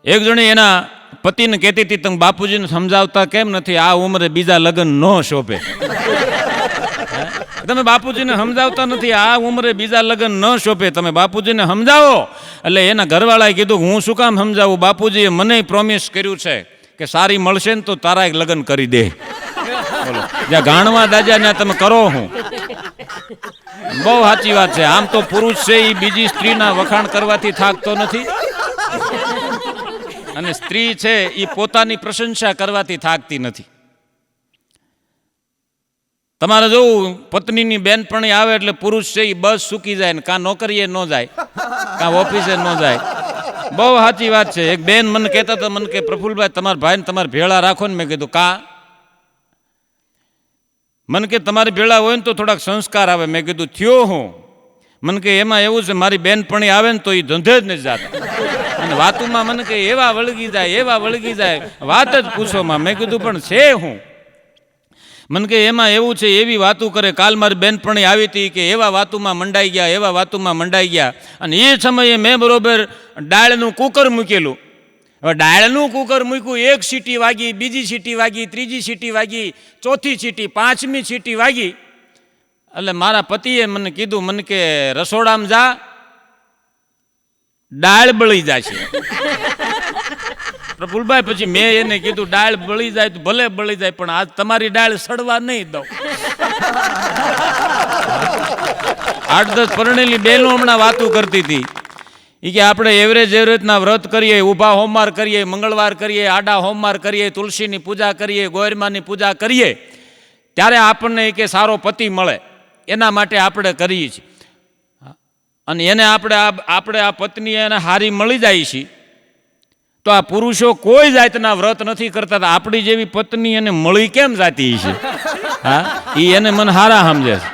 એક જણી એના પતિને કહેતી હતી, તમે બાપુજીને સમજાવતા કેમ નથી? આ ઉંમરે બીજા લગ્ન ન શોભે. તમે બાપુજીને સમજાવતા નથી, આ ઉંમરે બીજા લગ્ન ન શોભે, તમે બાપુજીને સમજાવો. એટલે એના ઘરવાળાએ કીધું, હું શું કામ સમજાવું? બાપુજીએ મને પ્રોમિસ કર્યું છે કે સારી મળશે ને તો તારા એક લગ્ન કરી દે. બોલો, જ્યાં ગાણવા દાજા ત્યાં તમે કરો. હું બહુ સાચી વાત છે. આમ તો પુરુષ છે એ બીજી સ્ત્રીના વખાણ કરવાથી થાકતો નથી, અને સ્ત્રી છે એ પોતાની પ્રશંસા કરવાથી થાકતી નથી. તમારે જોવું, પત્નીની બેનપણી આવે એટલે પુરુષ છે એ બસ સૂકી જાય ને કાં નોકરીએ ન જાય, કાં ઓફિસે ન જાય. બહુ સાચી વાત છે. એક બેન મને કહેતા હતા, મને કે પ્રફુલભાઈ તમારા ભાઈને તમારે ભેળા રાખો ને. મેં કીધું કાં? મને કે તમારી ભેળા હોય ને તો થોડાક સંસ્કાર આવે. મેં કીધું થયો હું? મને કે એમાં એવું છે, મારી બેનપણી આવે ને તો એ ધંધે જ નથી જતા, અને વાતુમાં મને કે એવા વળગી જાય, વાત જ પૂછોમાં. મેં કીધું પણ છે હું? મને કે એમાં એવું છે, એવી વાતું કરે. કાલ મારી બેનપણી આવી હતી કે એવા વાતુમાં મંડાઈ ગયા. અને એ સમયે મેં બરોબર ડાળનું કુકર મૂકેલું. હવે ડાળનું કુકર મૂક્યું, એક સીટી વાગી, બીજી સીટી વાગી, ત્રીજી સીટી વાગી, ચોથી સીટી, પાંચમી સીટી વાગી. એટલે મારા પતિએ મને કીધું, મને કે રસોડામાં જા, ડાળ બળી જાય છે. પ્રફુલભાઈ પછી મેં એને કીધું, ડાળ બળી જાય તો ભલે બળી જાય, પણ આજ તમારી ડાળ સડવા નહીં દઉં. 8-10 પરણેલી બહેનો હમણાં વાતું કરતી હતી. એ કે આપણે એવરેજના વ્રત કરીએ, ઊભા હોમવાર કરીએ, મંગળવાર કરીએ, આડા હોમવાર કરીએ, તુલસીની પૂજા કરીએ, ગોયરમાની પૂજા કરીએ, ત્યારે આપણને એ કે સારો પતિ મળે, એના માટે આપણે કરીએ છીએ. અને એને આપણે આ પત્ની એને હારી મળી જાય છે. તો આ પુરુષો કોઈ જાતના વ્રત નથી કરતા. આપણી જેવી પત્ની એને મળી કેમ જાતી છે? હા, એ એને મને હારા સમજે છે.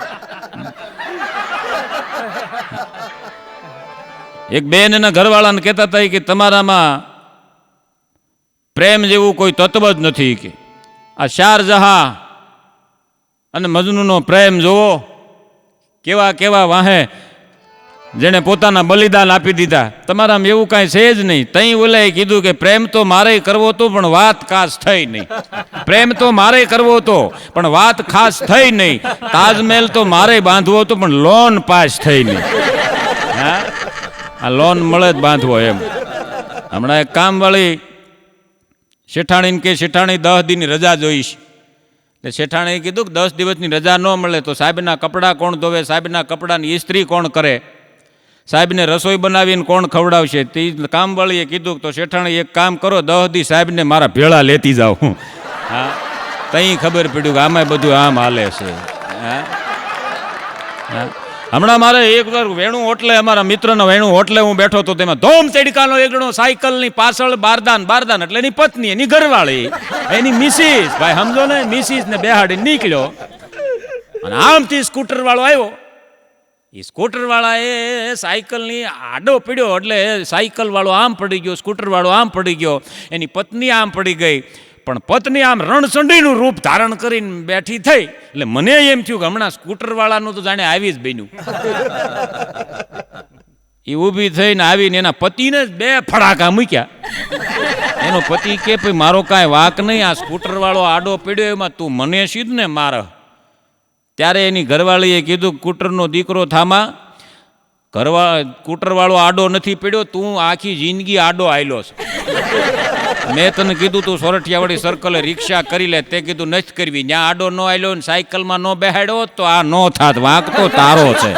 એક બેન એના ઘરવાળાને કહેતા હતા કે તમારામાં પ્રેમ જેવું કોઈ તત્વ જ નથી. કે આ શારજહાં અને મજનૂનો પ્રેમ જોવો, કેવા કેવા વાહે જેણે પોતાના બલિદાન આપી દીધા. તમારામાં એવું કાંઈ છે જ નહીં. તઈ ઓલાએ કીધું કે પ્રેમ તો મારે કરવો હતો પણ વાત ખાસ થઈ નહીં. પ્રેમ તો મારે કરવો હતો પણ વાત ખાસ થઈ નહીં. તાજમહેલ તો મારે બાંધવો હતો પણ લોન પાસ થઈ નહીં. હા, આ લોન મળે જ બાંધવો એમ. હમણાં એક કામવાળી શેઠાણીને કે શેઠાણી 10 દીની રજા જોઈશ. એટલે શેઠાણીએ કીધું કે 10 દિવસની રજા ન મળે તો સાહેબના કપડાં કોણ ધોવે, સાહેબના કપડાની ઇસ્ત્રી કોણ કરે, સાહેબને રસોઈ બનાવીને કોણ ખવડાવશે? તે કામવાળીએ કીધું તો શેઠાણી એક કામ કરો, 10 દી સાહેબને મારા ભેળા લેતી જાઓ. હા, તઈ ખબર પડ્યું કે આમાં બધું આમ હાલે છે. હા, હમણાં મારે એક વાર વેણું હોટલે, અમારા મિત્રના વેણું હોટલે હું બેઠો હતો, તેમાં ધોમ ચડકાનો એક જણો સાયકલની પાછળ બારદાન એટલે એની પત્ની, એની ઘરવાળી, એની મિસિસ, ભાઈ સમજો ને, મિસિસ ને બેહાડી નીકળ્યો. અને આમથી સ્કૂટર વાળો આવ્યો. એ સ્કૂટર વાળાએ સાયકલની આડો પડ્યો એટલે સાયકલ વાળો આમ પડી ગયો, સ્કૂટર વાળો આમ પડી ગયો, એની પત્ની આમ પડી ગઈ. પણ પત્ની આમ રણચંડીનું રૂપ ધારણ કરીને બેઠી થઈ. એટલે મને એમ થયું કે હમણાં સ્કૂટર વાળાનું તો જાણે આવી જ બન્યું. એ ઊભી થઈને આવીને એના પતિને જ 2 ફડાકા મૂક્યા. એનો પતિ કે ભાઈ મારો કાંઈ વાંક નહીં, આ સ્કૂટર વાળો આડો પડ્યો એમાં તું મને સીધ ને મારે. ત્યારે એની ઘરવાળીએ કીધું, કૂટરનો દીકરો થામા, કૂટરવાળો આડો નથી પડ્યો, તું આખી જિંદગી આડો આયલો છે. મેં તને કીધું તું સોરઠિયાવાળી સર્કલે રિક્ષા કરી લે, તે કીધું નથી કરવી. ત્યાં આડો ન આયલો ને સાયકલમાં ન બેહાડ્યો તો આ ન થાત. વાંક તો તારો છે.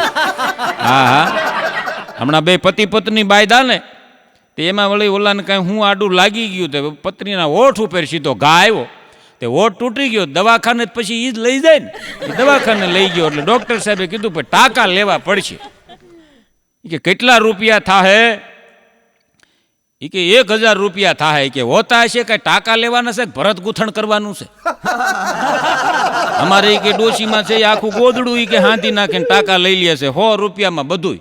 હા હા, હમણાં 2 પતિ પત્ની બાયદા ને, તે એમાં વળી ઓલાને કાંઈ હું આડું લાગી ગયું, તે પત્નીના હોઠ ઉપર સીધો ઘા આવ્યો. તે હોઠ તૂટી ગયો, દવાખાને પછી એ જ લઈ જાય ને. એ દવાખાને લઈ ગયો એટલે ડૉક્ટર સાહેબે કીધું કે ટાંકા લેવા પડશે. કે કેટલા રૂપિયા થાહે? એ કે 1000 રૂપિયા થાય. કે હોતા હશે કઈ ટાંકા લેવાના છે, ભરત ગૂંથણ કરવાનું છે? અમારે કે ડોશીમાં છે આખું ગોદડું કે હાંધી નાખીને ટાંકા લઈ લે છે 100 રૂપિયામાં બધું.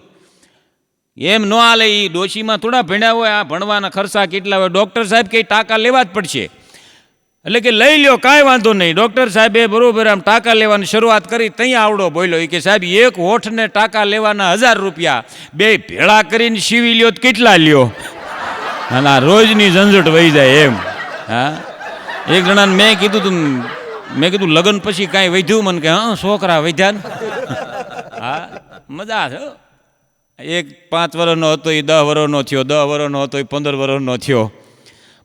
એમ ન હાલે. એ ડોશીમાં થોડા ભણ્યા હોય, આ ભણવાના ખર્ચા કેટલા હોય. ડૉક્ટર સાહેબ કે ટાંકા લેવા જ પડશે. એટલે કે લઈ લ્યો, કાંઈ વાંધો નહીં. ડૉક્ટર સાહેબે બરોબર આમ ટાંકા લેવાની શરૂઆત કરી. ત્યાં આવડો બોલ્યો કે સાહેબ એક હોઠને ટાંકા લેવાના 1000 રૂપિયા, 2 ભેળા કરીને સીવી લ્યો તો કેટલા લ્યો? અને આ રોજની ઝંઝટ વહી જાય એમ. હા, એક જણાને મેં કીધું લગ્ન પછી કાંઈ વધ્યું? મને કે હા છોકરા વધ્યા ને. હા, મજા છે. એક 5 વર્ષનો હતો એ 10 વર્ષનો થયો, 10 વર્ષનો હતો એ 15 વર્ષનો થયો.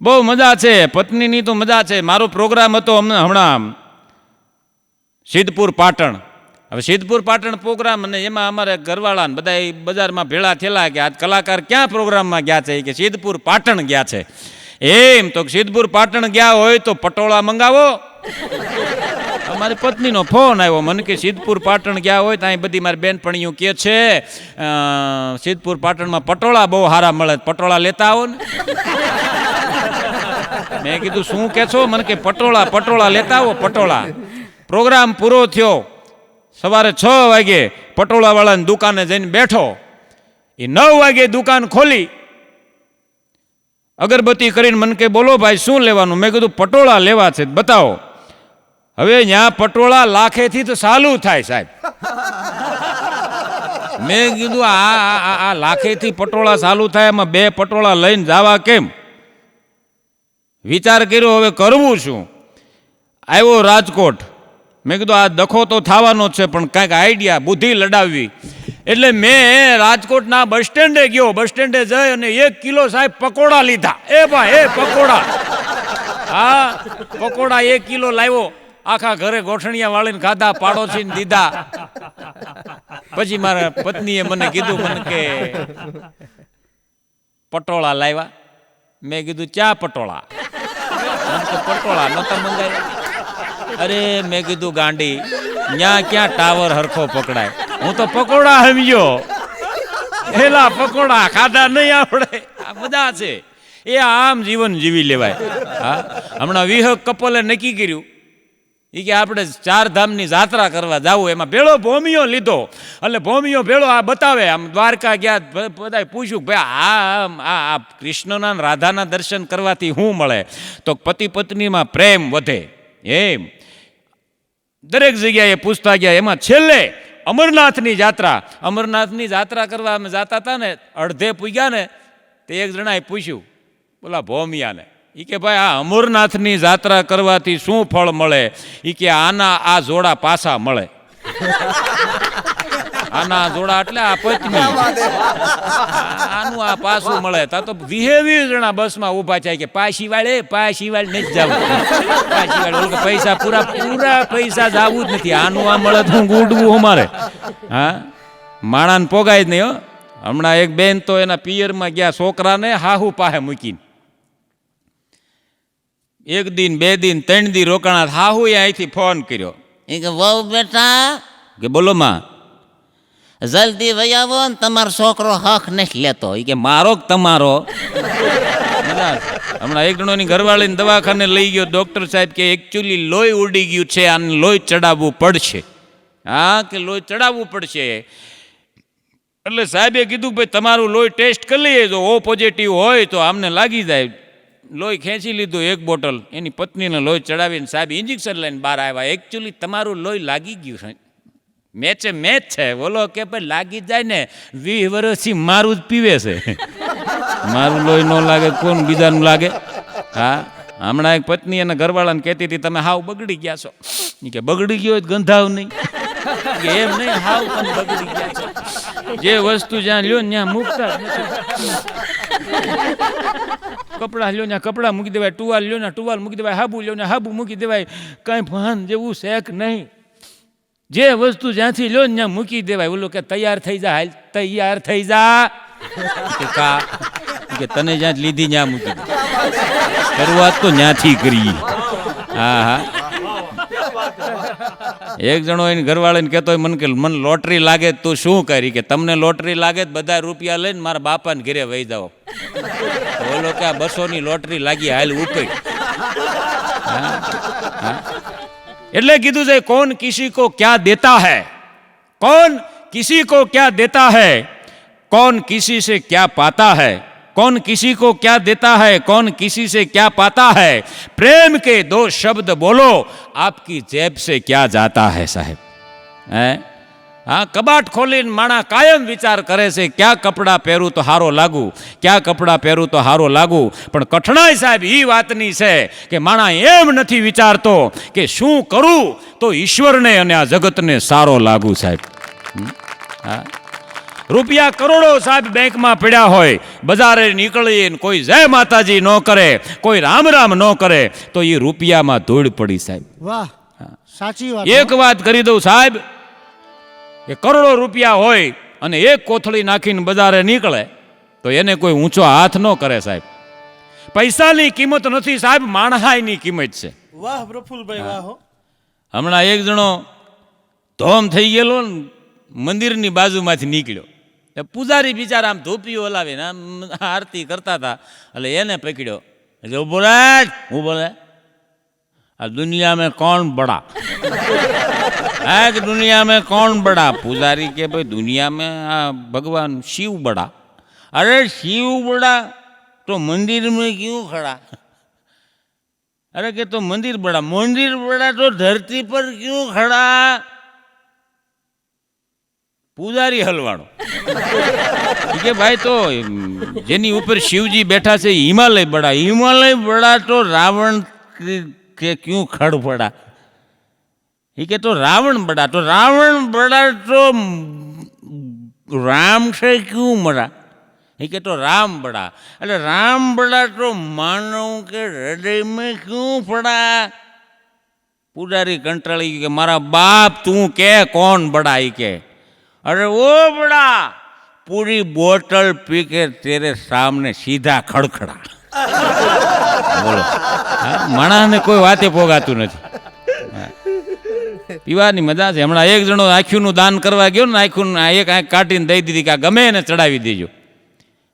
બહુ મજા છે, પત્નીની તો મજા છે. મારો પ્રોગ્રામ હતો હમણાં સિદ્ધપુર પાટણ. હવે સિદ્ધપુર પાટણ પ્રોગ્રામ, અને એમાં અમારે ઘરવાળાને બધા બજારમાં ભેળા થયેલા કે આજ કલાકાર ક્યાં પ્રોગ્રામમાં ગયા છે? કે સિદ્ધપુર પાટણ ગયા છે. એમ તો સિદ્ધપુર પાટણ ગયા હોય તો પટોળા મંગાવો. મારી પત્નીનો ફોન આવ્યો મને કે સિદ્ધપુર પાટણ ગયા હોય તો અહીં બધી મારી બેનપણીઓ કહે છે સિદ્ધપુર પાટણમાં પટોળા બહુ સારા મળે, પટોળા લેતા આવો ને. મેં કીધું શું કહે છો? મને કે પટોળા લેતા આવો, પટોળા. પ્રોગ્રામ પૂરો થયો, સવારે 6 વાગે પટોળાવાળાની દુકાને જઈને બેઠો. એ 9 વાગે દુકાન ખોલી, અગરબત્તી કરીને મને કે બોલો ભાઈ શું લેવાનું? મેં કીધું પટોળા લેવા છે, બતાવો. હવે ત્યાં પટોળા લાખેથી તો ચાલુ થાય સાહેબ. મેં કીધું આ લાખેથી પટોળા ચાલુ થાય, એમાં 2 પટોળા લઈને જવા કેમ? વિચાર કર્યો હવે કરવું શું? આવ્યો રાજકોટ. મેં કીધું આ દખો તો થવાનો જ છે, પણ કાંઈક આઈડિયા બુદ્ધિ લડાવવી. એટલે મેં રાજકોટના બસ સ્ટેન્ડે ગયો. બસ સ્ટેન્ડે જઈ અને 1 કિલો સાહેબ પકોડા લીધા. એ ભાઈ એ પકોડા, હા પકોડા 1 કિલો લાવ્યો. આખા ઘરે ગોઠણિયા વાળીને ખાધા, પાડોશીને દીધા. પછી મારા પત્નીએ મને કીધું, મને કે પટોળા લાવ્યા. મેં કીધું ચા પટોળા? પટોળા નહોતા મંગાવ્યા. અરે મેં કીધું ગાંડી, ત્યાં ક્યાં ટાવર હરખો પકડાય? હું તો પકોડા સમજ્યો, એલા પકોડા ખાધા નહીં આવડે. આ બધા છે એ આમ જીવન જીવી લેવાય. હા, હમણાં વિહક કપલે નક્કી કર્યું એ કે આપણે 4 ધામની યાત્રા કરવા જવું. એમાં ભેળો ભોમિયો લીધો. એટલે ભોમિયો ભેળો આ બતાવે. આમ દ્વારકા ગયા, બધાએ પૂછ્યું ભાઈ આ કૃષ્ણના રાધાના દર્શન કરવાથી શું મળે? તો પતિ પત્નીમાં પ્રેમ વધે. એમ દરેક જગ્યાએ પૂછતા ગયા. એમાં છેલ્લે અમરનાથની યાત્રા કરવા અમે જતા હતા ને, અડધે પૂગ્યા ને તે એક જણાએ પૂછ્યું બોલા ભોમિયાને, એ કે ભાઈ આ અમરનાથની યાત્રા કરવાથી શું ફળ મળે? એ કે આના આ જોડા પાછા મળે. આના જોડા એટલે આ પત્ની, આનું આ પાછું મળે. તા તો 20 જણા બસમાં ઊભા થાય કે પાછી વાળ નથી જવું, પાછી વાળ પૈસા પૂરા પૈસા જવું જ નથી. આનું આ મળે તો ગુડવું અમારે. હા, માણાને પોગાય જ નહીં. હો, હમણાં એક બેન તો એના પિયરમાં ગયા, છોકરાને હાહુ પાસે મૂકીને 1 દિન 2 દિન 3 દિન રોકાણા. હાહુએ અહીંથી ફોન કર્યો. એ કે વહુ બેટા, કે બોલો માં, જલ્દી વહી આવો ને, તમારો છોકરો હક નથી લેતો. એ કે મારો તમારો? હમણાં એક જણોની ઘરવાળીને દવાખાને લઈ ગયો. ડોક્ટર સાહેબ કે એકચ્યુઅલી લોહી ઉડી ગયું છે, આને લોહી ચડાવવું પડશે. હા, કે લોહી ચડાવવું પડશે. એટલે સાહેબે કીધું ભાઈ તમારું લોહી ટેસ્ટ કરી લઈએ, જો O પોઝિટિવ હોય તો આમને લાગી જાય. લોહી ખેંચી લીધું 1 બોટલ. એની પત્નીને લોહી ચડાવીને સાહેબ ઇન્જેક્શન લઈને બહાર આવ્યા. એકચ્યુઅલી તમારું લોહી લાગી ગયું છે. મેચ છે. બોલો કે ભાઈ લાગી જાય ને, 20 વર્ષથી મારું જ પીવે છે. મારું લોહી ન લાગે કોણ બીજાનું લાગે? હા, હમણાં એક પત્ની એના ઘરવાળાને કહેતી હતી તમે હાવ બગડી ગયા છો. કે બગડી ગયો હોય ગંધાવ નહીં? એમ નહીં, હાવ તમે બગડી ગયા છો. જે વસ્તુ જ્યાં લ્યો ને ત્યાં મૂકતા જ નથી. કપડાં લ્યો ને કપડાં મૂકી દેવાય, ટુવાલ લ્યો ને ટુવાલ મૂકી દેવાય, હાબુ લ્યો ને હાબુ મૂકી દેવાય. કાંઈ ભાન જેવું શેક નહીં. જે વસ્તુ જ્યાંથી લ્યો ને ત્યાં મૂકી દેવાય. ઓલો કે તૈયાર થઈ જા, હાલ તૈયાર થઈ જા. કે તને જ્યાં લીધી ત્યાં મૂકી દે. શરૂઆત તો ત્યાંથી કરી. હા હા, એક જણો એની ઘરવાળાને કહેતો હોય મને કે મને લોટરી લાગે તું શું કરી? કે તમને લોટરી લાગે બધા રૂપિયા લઈને મારા બાપાને ઘરે વહી જાઓ. બોલો કે આ 200ની લોટરી લાગી, હાલ ઉપર. એટલે કીધું છે કોણ કિસી કો ક્યાં દેતા હૈ, કોણ કિસી કો ક્યાં દેતા હૈ, कौन किसी से क्या पाता है, कौन किसी को क्या देता है, कौन किसी से क्या पाता है, प्रेम के 2 शब्द बोलो आपकी जेब से क्या जाता है. साहेब, હા, કબાટ ખોલીને માણા કાયમ વિચાર કરે છે ક્યાં કપડાં પહેરું તો હારો લાગુ, ક્યાં કપડાં પહેરું તો હારો લાગુ. પણ કઠણાઈ સાહેબ એ વાતની છે કે માણા એમ નથી વિચારતો કે શું કરું તો ઈશ્વરને અને આ જગતને સારો લાગુ સાહેબ. હા, રૂપિયા કરોડો સાહેબ બેંકમાં પડ્યા હોય, બજારે નીકળીને કોઈ જય માતાજી ન કરે, કોઈ રામ રામ ન કરે તો એ રૂપિયામાં ધૂળ પડી સાહેબ. વાહ, સાચી વાત. એક વાત કરી દઉં સાહેબ, કે કરોડો રૂપિયા હોય અને એક કોથળી નાખીને બજારે નીકળે તો એને કોઈ ઊંચો હાથ ન કરે સાહેબ. પૈસાની કિંમત નથી સાહેબ, માણસાઈની કિંમત છે. વાહ પ્રફુલભાઈ, વાહ હો. હમણાં એક જણો ધોમ થઈ ગયેલો ને મંદિરની બાજુમાંથી નીકળ્યો, પૂજારી બિચારા આમ ધોપીઓ હલાવીને આમ આરતી કરતા હતા, એટલે એને પકડ્યો. એટલે બોલે હું બોલે આ દુનિયા મેં કોણ બડા, आज दुनिया में कौन बड़ा? पुजारी के भाई दुनिया में भगवान शिव बड़ा। अरे शिव बड़ा तो मंदिर में क्यों खड़ा? अरे के तो मंदिर बड़ा तो धरती पर क्यों खड़ा? पुजारी हलवाड़ो ठीक है भाई, तो जेनी ऊपर शिवजी बैठा से हिमालय बड़ा तो रावण के क्यों खड़ पड़ा? ये के तो रावण बड़ा तो राम से क्यों मरा? ये के तो राम बड़ा, अरे राम बड़ा तो मानव के हृदय में क्यों पड़ा? पुजारी कंटाली के मारा बाप तू के कौन बड़ा? ही के अरे वो बड़ा पूरी बोतल पी के तेरे सामने सीधा खड़खड़ा. बोलो, माणस ने कोई बातें पोगातू नहीं. પીવાની મજા છે. હમણાં એક જણો આંખ્યુંનું દાન કરવા ગયો ને, આંખ્યું એક આંખ કાઢીને દઈ દીધી કે આ ગમે એને ચડાવી દેજો.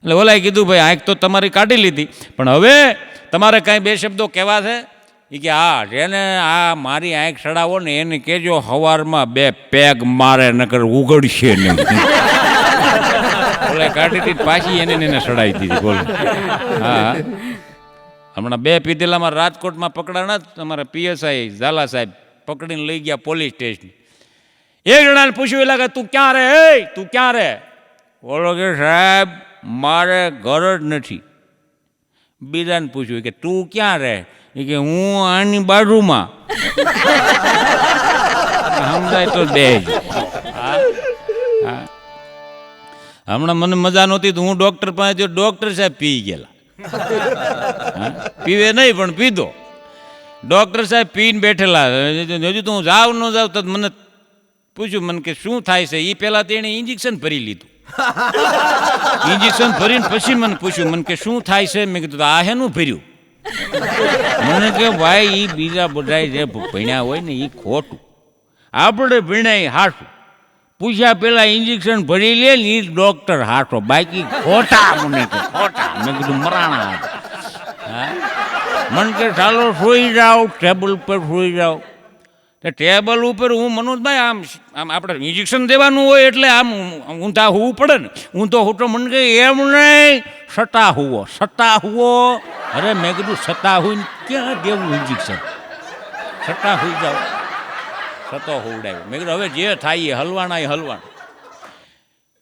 એટલે ઓલાએ કીધું ભાઈ આંખ તો તમારી કાઢી લીધી, પણ હવે તમારે કાંઈ બે શબ્દો કહેવા છે? એ કે હા, જેને આ મારી આંખ ચડાવો ને એને કહેજો સવારમાં 2 પેગ મારે નકર ઉગડશે નહીં. ઓલાએ કાઢી દીધી પાછી એને ચડાવી દીધી. બોલો. હા, હમણાં 2 પીધેલામાં રાજકોટમાં પકડાણા તમારા પીએસઆઈ ઝાલા સાહેબ પકડીને લઈ ગયા પોલીસ સ્ટેશન. એક જણાને પૂછ્યું એટલે કે તું ક્યાં રે? તું ક્યાં રે? બોલો કે સાહેબ મારે ઘર જ નથી. બીજાને પૂછ્યું કે તું ક્યાં રે? એ કે હું આની બાજુમાં. સમજાય તો દે. હમણાં મને મજા નહોતી તો હું ડોક્ટર પાસે જો, ડોક્ટર સાહેબ પી ગયેલા. પીવે નહીં પણ પીધો. ડૉક્ટર સાહેબ પીને બેઠેલા. હજુ તો હું જાઉં ન જાઉં તો મને પૂછ્યું, મને કે શું થાય છે? એ પહેલાં તો એણે ઇન્જેક્શન ભરી લીધું. ઇન્જેક્શન ભરીને પછી મને પૂછ્યું, મને કે શું થાય છે? મેં કીધું આ હેનું ભર્યું? મને કે ભાઈ એ બીજા બધા જે ભણ્યા હોય ને એ ખોટું, આપણે ભણ્યા હાટું. પૂછ્યા પહેલાં ઇન્જેક્શન ભરી લે ને એ ડૉક્ટર હાટો, બાકી ખોટા. મને કે ખોટા. મેં કીધું મરાણા. હા, મને કે ચાલો સુઈ જાઓ, ટેબલ ઉપર સુઈ જાઓ. તો ટેબલ ઉપર હું મનોજભાઈ આમ આપણે ઇન્જેક્શન દેવાનું હોય એટલે આમ ઊંધા હોવું પડે ને. ઊંધો હું તો મને કે એમ નહીં, સટા હુવો. અરે મેં કીધું સટા હોઈને ક્યાં દેવું ઇન્જેક્શન? સટા હોઈ જાઓ. સતો હોવડાવ્યો. મેં કીધું હવે જે થાય એ હલવાના એ હલવાના.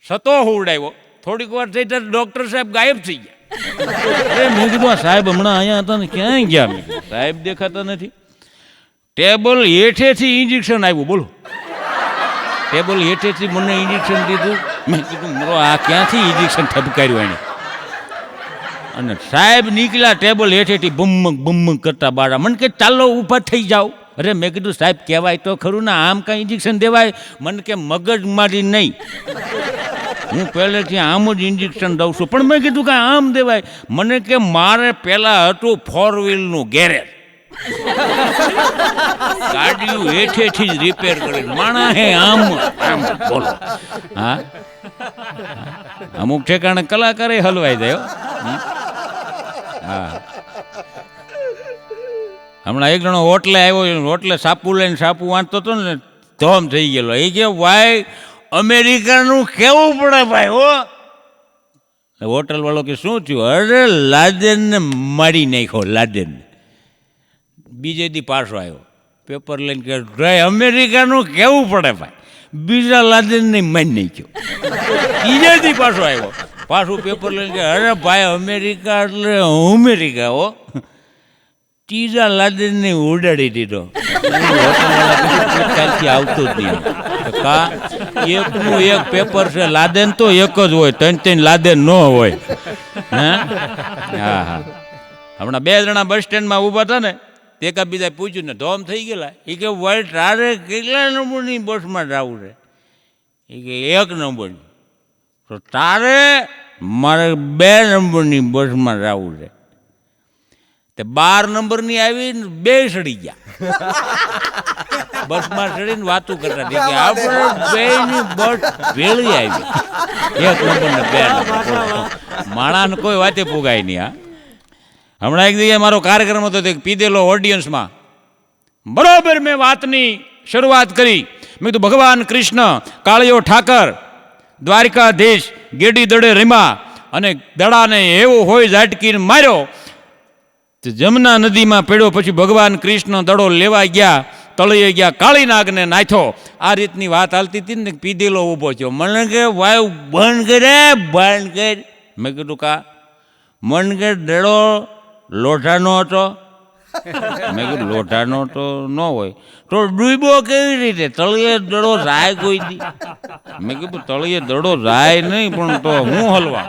સતો હોવડાવ્યો. થોડીક વાર થઈ ત્યારે ડૉક્ટર સાહેબ ગાયબ થઈ ગયા. અરે મેં કીધું આ સાહેબ હમણાં અહીંયા હતા ને ક્યાંય ગયા? મેં કીધું સાહેબ દેખાતા નથી. ટેબલ હેઠેથી ઇન્જેક્શન આવ્યું. બોલો, ટેબલ હેઠેથી મને ઇન્જેક્શન દીધું. મેં કીધું મરો આ ક્યાંથી ઇન્જેક્શન ઠપકાર્યું એને? અને સાહેબ નીકળ્યા ટેબલ હેઠેથી બમક કરતા બાળા. મને કે ચાલો ઊભા થઈ જાઓ. અરે મેં કીધું સાહેબ કહેવાય તો ખરું ને, આમ કાંઈ ઇન્જેક્શન દેવાય? મને કે મગજ મારી નહીં, હું પહેલેથી આમ જ ઇન્જેક્શન દઉં છું. પણ મેં કીધું કે આમ દેવાય? મને કે મારે પહેલાં હતું 4 વ્હીલનું ગેરેજ, ગાડીઓ હેઠેથી જ રિપેર કરે માણા હે આમ. બોલો. હા, અમુક ઠેકાણે કલાકારે હલવાઈ જાય. હા, હમણાં એક જણો હોટલે આવ્યો, હોટલે સાપુ લઈને સાપુ વાંચતો હતો ને, ધોમ થઈ ગયેલો. એ કે ભાઈ અમેરિકાનું કેવું પડે ભાઈ હો. હોટલ વાળો કે શું થયું? અરે લાદેનને મારી નાખ્યો, લાદેનને. બીજે દી પાછો આવ્યો પેપર લઈને કે ભાઈ અમેરિકાનું કેવું પડે ભાઈ. બીજા લાદેનને મારી નાખ્યો. ત્રીજેથી પાછો આવ્યો, પાછું પેપર લઈને કે અરે ભાઈ અમેરિકા એટલે અમેરિકા હો. ત્રીજા લાદેનને ઉડાડી દીધો. ત્યારથી આવતો જ નહીં. કા એકનું એક પેપર છે, લાદેન તો એક જ હોય, ત્રણ લાદેન ન હોય. હા હા. હમણાં 2 જણા બસ સ્ટેન્ડમાં ઊભા હતા ને, તે એકા બીજા પૂછ્યું ને ધોમ થઈ ગયેલા. એ કે ભાઈ તારે કેટલા નંબરની બસમાં જવું છે? એ કે 1 નંબરની. તો તારે મારે 2 નંબરની બસમાં જવું છે. તે 12 નંબરની આવી ને 2 સડી ગયા. બસમાં ચડીને વાતું કરતા કે આપણે 2ની બસ ભેળી આવી, 1 નંબર ને 2 નંબર. માણાને કોઈ વાતે પુગાય નહીં. હા, હમણાં એક જગ્યાએ મારો કાર્યક્રમ હતો, તે પીધેલો ઓડિયન્સમાં બરોબર મેં વાતની શરૂઆત કરી. મેં કીધું ભગવાન કૃષ્ણ કાળિયો ઠાકર દ્વારિકાધીશ ગેડી દડે રમ્યા અને દડાને એવો હોય ઝાટકીને માર્યો. જમના નદીમાં પડ્યો. પછી ભગવાન કૃષ્ણ દડો લેવા ગયા, તળિયે ગયા, કાળીનાગને નાખ્યો. આ રીતની વાત હાલતી હતી ને, પીધેલો ઊભો થયો. મને કે ભાઈ બંધ કરે, બંધ કર. મેં કીધું કા? મન કે દડો લોઢાનો હતો. મેં કીધું લોઢાનો તો ન હોય તો ડૂબો કેવી રીતે? તળિયે દડો રાય કોઈ દી. મેં કીધું તળિયે દડો રાય નહીં, પણ તો હું હલવા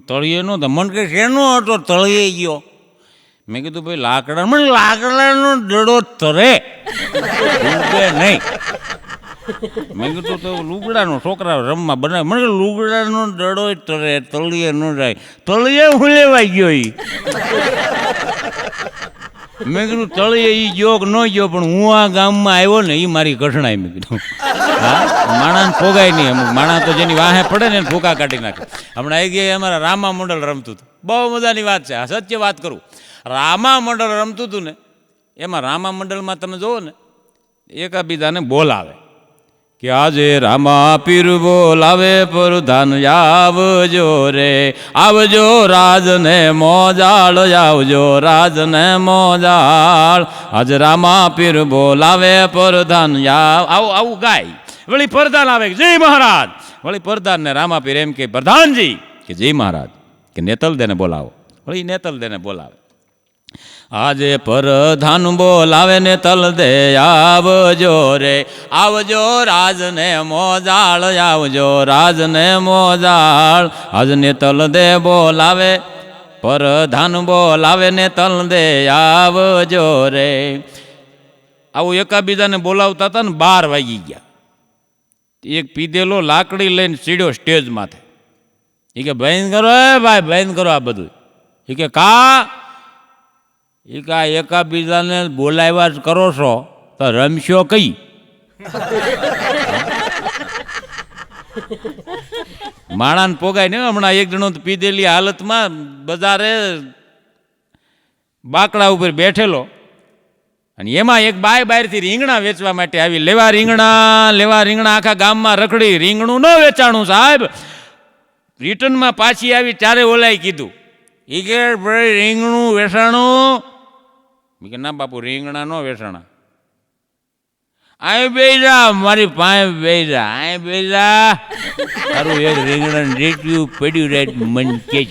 તળિયે નો. મન કે શેનો હતો? તળિયે ગયો. મેં કીધું ભાઈ લાકડા. મને લાકડાનો દડો તરે નહીં. મેં કીધું તો લુગડાનો છોકરા રમવા બનાવે. મને લુગડાનો દડો તરે, તળિયે ન જાય. તળિયે હું લેવાઈ ગયો. મેં કીધું તળિયે એ ગયો કે ન ગયો, પણ હું આ ગામમાં આવ્યો ને એ મારી કઠણાઈ. મેં કીધું હા, માણાને પોગાય નહીં. અમુક માણા તો જેની વાહે પડે ને ફૂકા કાઢી નાખે. હમણાં આવી ગયા અમારા રામા મંડળ રમતું હતું. બહુ મજાની વાત છે, આ સત્ય વાત કરું. રામા મંડળ રમતું હતું ને, એમાં રામા મંડળમાં તમે જુઓ ને, એકાબીજાને બોલાવે કે આજે રામા પીર બોલાવે પ્રધાન આવજો રે, આવજો રાજને મોજાળ, આવજો રાજને મોજાળ. આજે રામા પીર બોલાવે પ્રધાન આવું આવું ગાય. વળી પ્રધાન આવે કે જય મહારાજ. વળી પ્રધાનને રામા પીર એમ કે પ્રધાનજી કે જય મહારાજ, કે નેતલ દેને બોલાવો. વળી નેતલ દેને બોલાવે. આજે પ્રધાન બોલાવે ને તલ દે આવજો રે, આવજો રાજને મોજાળ, આવજો રાજને મોજાળ. આજને તલ દે બોલાવે, પ્રધાન બોલાવે ને તલ દે આવજો રે. આવું એકાબીજાને બોલાવતા હતા ને 12 વાગી ગયા. એક પીધેલો લાકડી લઈને સીડ્યો સ્ટેજ માથે. એ કે બંધ કરો, ભાઈ બંધ કરો આ બધું. એ કે કા? એ કા એકાબીજાને બોલાવ્યા જ કરો છો તો રમશો કઈ? માણાને પોગાય ને. હમણાં એક જણો પીધેલી હાલતમાં બજારે બાકડા ઉપર બેઠેલો, અને એમાં એક બાય બહારથી રીંગણા વેચવા માટે આવી. લેવા રીંગણા આખા ગામમાં રખડી. રીંગણું ન વેચાણું સાહેબ. રિટર્નમાં પાછી આવી, ચારે ઓલાય કીધું. એ કે ભાઈ રીંગણું વેચાણું? કે ના બાપુ રીંગણા ન વેચાણા. અહીં બેજા, મારી પાસે બેજા, અહીં બેજા. તારું એક રીંગણા રેટ્યું પડ્યું રહે મન કે.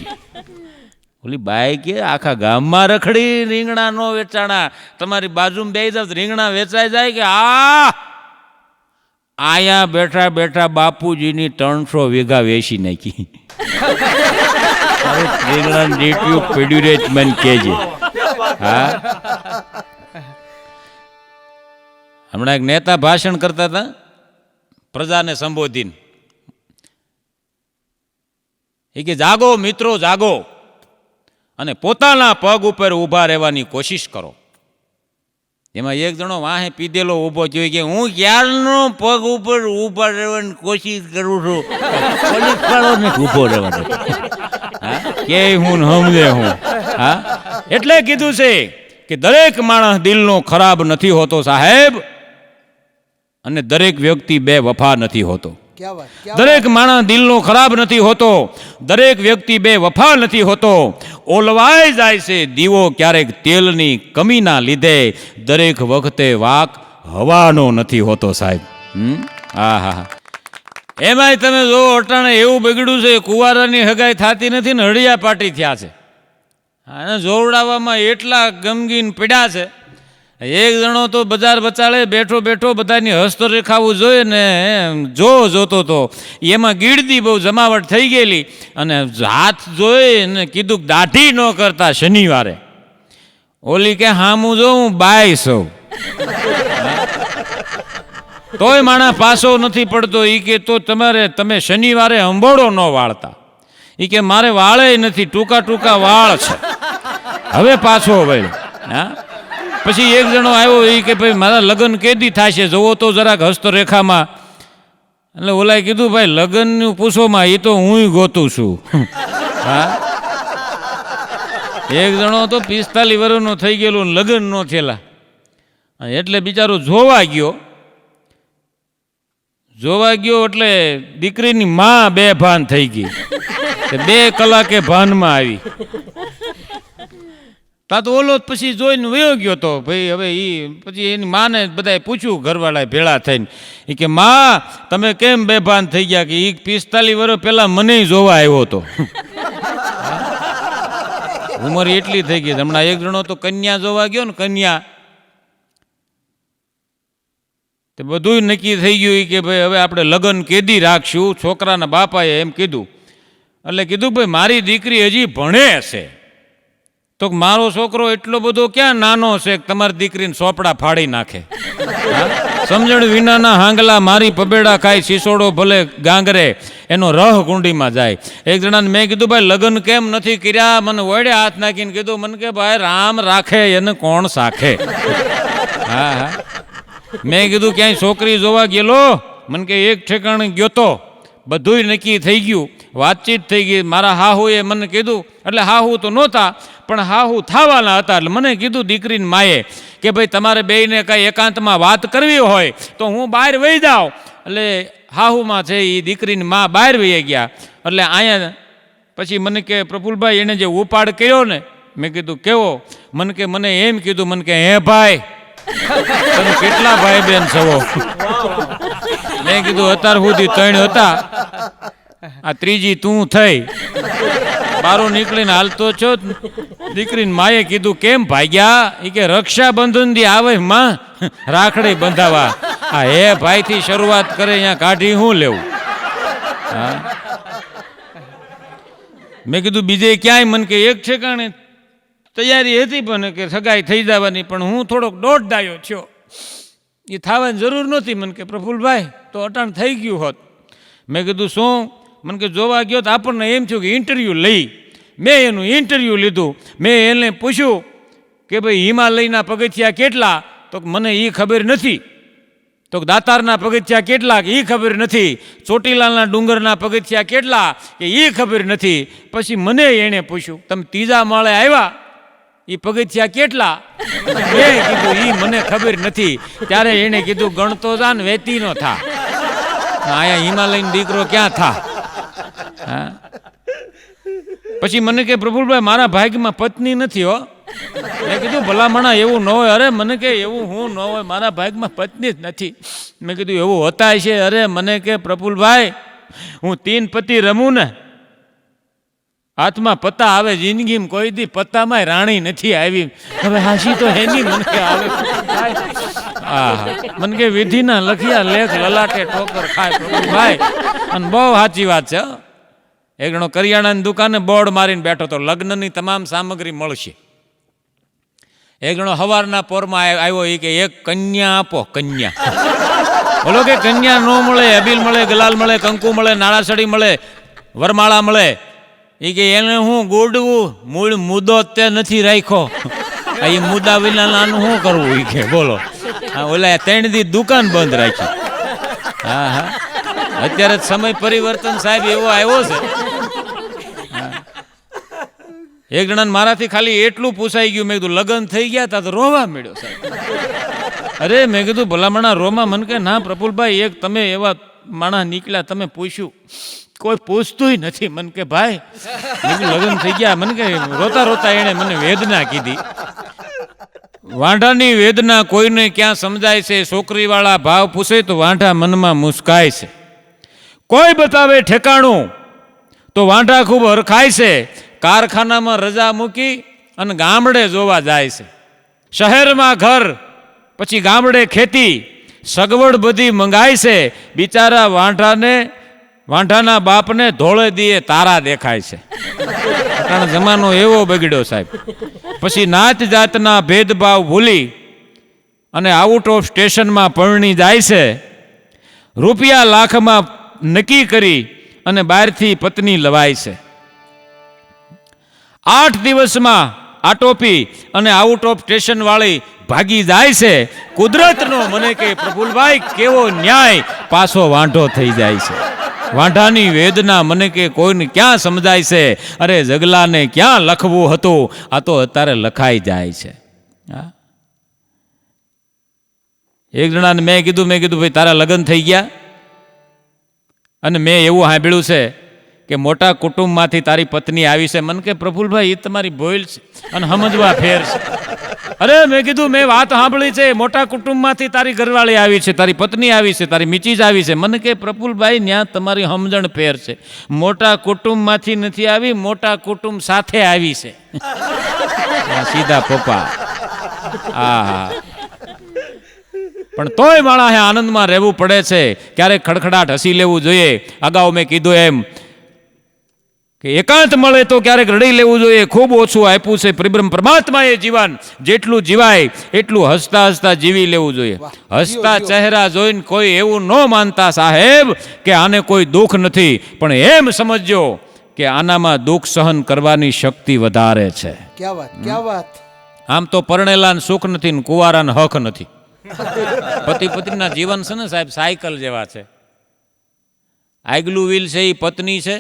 ઓલી બાઈ કે આખા ગામમાં રખડી રીંગણા ન વેચાણા, તમારી બાજુમાં બે જાવ રીંગણા વેચાઈ જાય કે? આયા બેઠા બેઠા બાપુજીની 300 વીઘા વેચી નાખી. રીંગણા રેટ્યું પડ્યું રહે મન કેજે. હા, હમણાં એક નેતા ભાષણ કરતા હતા પ્રજાને સંબોધીને. એ કે જાગો મિત્રો જાગો, અને પોતાના પગ ઉપર ઊભા રહેવાની કોશિશ કરો. એમાં એક જણો વાહે પીધેલો ઊભો થયો કે હું ક્યારનો પગ ઉપર ઊભા રહેવાની કોશિશ કરું છું, પોલીસ વાળો ને ઊભો રહેવાનો. કે હું સમજે હું. હા, એટલે કીધું છે કે દરેક માણસ દિલનો ખરાબ નથી હોતો સાહેબ, અને દરેક વ્યક્તિ બેવફા નથી હોતો. દરેક માણસ દિલનો ખરાબ નથી હોતો, દરેક વ્યક્તિ બેવફા નથી હોતો. ઓલવાઈ જાય છે દીવો ક્યારેક તેલની કમીના લીધે, દરેક વખતે વાક હવાનો નથી હોતો સાહેબ. હા હા હા એમાંય તમે જો અટાણે એવું બગડ્યું છે કુંવારાની હગાઈ થતી નથી ને હળિયા પાટી થયા છે અને જોવડાવવામાં એટલા ગમગીન પડ્યા છે એક જણો તો બજાર બચાડે બેઠો બેઠો બધાની હસ્તરેખાવું જોઈએ ને જોતો તો એમાં ગીડદી બહુ જમાવટ થઈ ગયેલી અને હાથ જોઈ ને કીધું દાઢી ન કરતા શનિવારે ઓલી કે હામું જો હું બાય સૌ તોય માણા પાછો નથી પડતો એ કે તો તમે શનિવારે અંબોડો ન વાળતા એ કે મારે વાળે નથી ટૂંકા ટૂંકા વાળ છે હવે પાછો વળ્યો હા પછી એક જણો આવ્યો એ કે ભાઈ મારા લગ્ન કેદી થશે જોવો તો જરાક હસ્તરેખામાં એટલે ઓલાએ કીધું ભાઈ લગ્નનું પૂછોમાં એ તો હું ગોતું છું હા એક જણો તો 45 વર્ષનો થઈ ગયેલો લગ્ન ન થયેલા એટલે બિચારો જોવા ગયો એટલે દીકરીની માં બેભાન થઈ ગઈ 2 કલાકે ભાનમાં આવી તા તો ઓલો પછી જોઈને વયો ગયો તો ભાઈ હવે એ પછી એની માને બધાએ પૂછ્યું ઘરવાળાએ ભેળા થઈને એ કે માં તમે કેમ બેભાન થઈ ગયા કે એ 45 વર્ષ પહેલા મને જોવા આવ્યો હતો ઉંમર એટલી થઈ ગઈ હમણાં એક જણો તો કન્યા જોવા ગયો ને કન્યા તે બધું નક્કી થઈ ગયું કે ભાઈ હવે આપણે લગ્ન કેદી રાખશું છોકરાના બાપાએ એમ કીધું એટલે કીધું ભાઈ મારી દીકરી હજી ભણે છે તો મારો છોકરો એટલો બધો ક્યાં નાનો છે કે તમારી દીકરીને સોપડા ફાડી નાખે સમજણ વિનાના હાંગલા મારી પબેડા ખાય સિસોડો ભલે ગાંગરે એનો રહ કુંડીમાં જાય એક જણાને મેં કીધું ભાઈ લગ્ન કેમ નથી કર્યા મને વડે હાથ નાખીને કીધું મને કે ભાઈ રામ રાખે એને કોણ સાખે હા હા મેં કીધું ક્યાંય છોકરી જોવા ગયેલો મને કે એક ઠેકાણે ગયો તો બધુંય નક્કી થઈ ગયું વાતચીત થઈ ગઈ મારા હાહુએ મને કીધું એટલે હાહુ તો નહોતા પણ હાહુ થવાના હતા એટલે મને કીધું દીકરીને માએ કે ભાઈ તમારે બેયને કાંઈ એકાંતમાં વાત કરવી હોય તો હું બહાર વહી જાઉં એટલે હાહુમાં છે એ દીકરીની મા બહાર વહી ગયા એટલે અહીંયા પછી મને કે પ્રફુલભાઈ એણે જે ઉપાડ કર્યો ને મેં કીધું કેવો મને કે મને એમ કીધું મને કે હે ભાઈ તમે કેટલા ભાઈ બેન છો મેં કીધું અત્યાર સુધી 3 હતા આ ત્રીજી તું થઈ બારો નીકળીને હાલતો છો દીકરીને માએ કીધું કેમ ભાગ્યા એ કે રક્ષાબંધન દી આવે માં રાખડી બંધાવા આ હે ભાઈ થી શરૂઆત કરે અહીંયા કાઢી હું લેવું હા મેં કીધું બીજે ક્યાંય મને કે એક ઠેકાણે તૈયારી હતી પણ કે સગાઈ થઈ જવાની પણ હું થોડોક દોઢ ડાયો થયો એ થવાની જરૂર નહોતી મને કે પ્રફુલભાઈ તો અટાણ થઈ ગયું હોત મેં કીધું શું મને કે જોવા ગયો તો આપણને એમ થયું કે ઇન્ટરવ્યૂ લઈ મેં એનું ઇન્ટરવ્યૂ લીધું મેં એને પૂછ્યું કે ભાઈ હિમાલયના પગથિયા કેટલા તો મને એ ખબર નથી તો દાતારના પગથિયા કેટલા કે એ ખબર નથી ચોટીલાના ડુંગરના પગથિયા કેટલા કે એ ખબર નથી પછી મને એણે પૂછ્યું તમે 3જા માળે આવ્યા એ પગથિયા કેટલા મેં કીધું એ મને ખબર નથી ત્યારે એણે કીધું ગણતો જા ને વેતી નો થા અહીંયા હિમાલયનો દીકરો ક્યાં થા હા પછી મને કે પ્રફુલભાઈ મારા ભાગ્યમાં પત્ની નથી હો મેં કીધું ભલામણા એવું ન હોય અરે મને કે એવું હું ન હોય મારા ભાગ્યમાં પત્ની જ નથી મેં કીધું એવું હોતા છે અરે મને કે પ્રફુલભાઈ હું 3 પતિ રમું ને હાથમાં પત્તા આવે જિંદગીમાં કોઈ દી પત્તામાં રાણી નથી આવી હવે હાસી તો એની મને કે આવે હા મને કે વિધિના લખિયા લેખ લલાટે ઠોકર ખાય પ્રભુભાઈ અને બહુ સાચી વાત છે એક જણો કરિયાણાની દુકાને બોર્ડ મારીને બેઠો તો લગ્નની તમામ સામગ્રી મળશે એક જણો સવારના પોરમાં આવ્યો એ કે એક કન્યા આપો કન્યા બોલો કે કન્યા ન મળે અબીલ મળે ગલાલ મળે કંકુ મળે નાળાસડી મળે વરમાળા મળે એ કે એને હું ગોડવું મૂળ મુદ્દો તે નથી રાખ્યો એ મુદ્દા વિનાનું શું કરવું એ કે બોલો હા ઓલા 3 દી દુકાન બંધ રાખી હા હા અત્યારે સમય પરિવર્તન સાહેબ એવો આવ્યો છે એક જણાને મારાથી ખાલી એટલું પૂછાઈ ગયું મેં કીધું લગ્ન થઈ ગયા તા તો રોવા મળ્યો સાહેબ અરે મેં કીધું ભલામણા રોમાં મને કે ના પ્રફુલભાઈ એક તમે એવા માણસ નીકળ્યા તમે પૂછ્યું કોઈ પૂછતું નથી મને કે ભાઈ લગ્ન થઈ ગયા મને કે રોતા રોતા એણે મને વેદના કીધી વાંઢાની વેદના કોઈને ક્યાં સમજાય છે? છોકરીવાળા ભાવ પૂછે તો વાંઢા મનમાં મુસ્કાય છે. કોઈ બતાવે ઠેકાણું તો વાંઢા ખૂબ હરખાય છે. કારખાનામાં રજા મૂકી અને ગામડે જોવા જાય છે. શહેરમાં ઘર, પછી ગામડે ખેતી, સગવડ બધી મંગાય છે. બિચારા વાંઢાના બાપને ધોળે દીએ તારા દેખાય છે. કારણ જમાનો એવો બગડ્યો સાહેબ. પછી નાત જાતના ભેદભાવ ભૂલી અને આઉટ ઓફ સ્ટેશનમાં પરણી જાય છે. રૂપિયા લાખમાં નક્કી કરી અને બહારથી પત્ની લવાય છે. 8 દિવસમાં આટોપી અને આઉટ ઓફ સ્ટેશન વાળી ભાગી જાય છે. કુદરતનો મને કે પ્રફુલભાઈ કેવો ન્યાય, પાછો વાંઢો થઈ જાય છે. વાંઢાની વેદના મને કે કોઈને ક્યાં સમજાય છે? અરે જગલાને ક્યાં લખવું હતું, આ તો અત્યારે લખાઈ જાય છે. હા, એક જણાને મેં કીધું ભાઈ તારા લગ્ન થઈ ગયા? અને મેં એવું સાંભળ્યું છે કે મોટા કુટુંબમાંથી તારી પત્ની આવી છે. મને કે પ્રફુલભાઈ એ તમારી બોલ છે અને સમજવા ફેર છે. અરે મેં કીધું મેં વાત સાંભળી છે, મોટા કુટુંબમાંથી તારી ઘરવાળી આવી છે, તારી પત્ની આવી છે, તારી મીચીજ આવી છે. મને કે પ્રફુલભાઈ ત્યાં તમારી સમજણ ફેર છે. મોટા કુટુંબમાંથી નથી આવી, મોટા કુટુંબ સાથે આવી છે. સીધા પપ્પા. હા, પણ તોય માણસે આનંદમાં રહેવું પડે છે. ક્યારેક ખડખડાટ હસી લેવું જોઈએ. અગાઉ મેં કીધું એમ કે એકાંત મળે તો ક્યારેક રડી લેવું જોઈએ. ખૂબ ઓછું આપ્યું છે પરમાત્માએ જીવન, જેટલું જીવાય એટલું હસતા હસતા જીવી લેવું જોઈએ. હસતા ચહેરા જોઈને કોઈ એવું ન માનતા સાહેબ કે આને કોઈ દુઃખ નથી, પણ એમ સમજજો કે આનામાં દુઃખ સહન કરવાની શક્તિ વધારે છે. ક્યાં વાત. આમ તો પરણેલાને સુખ નથી ને કુંવારાને હક નથી. પતિ પત્નીના જીવન છે ને સાહેબ સાયકલ જેવા છે. આગલું વ્હીલ છે એ પત્ની છે,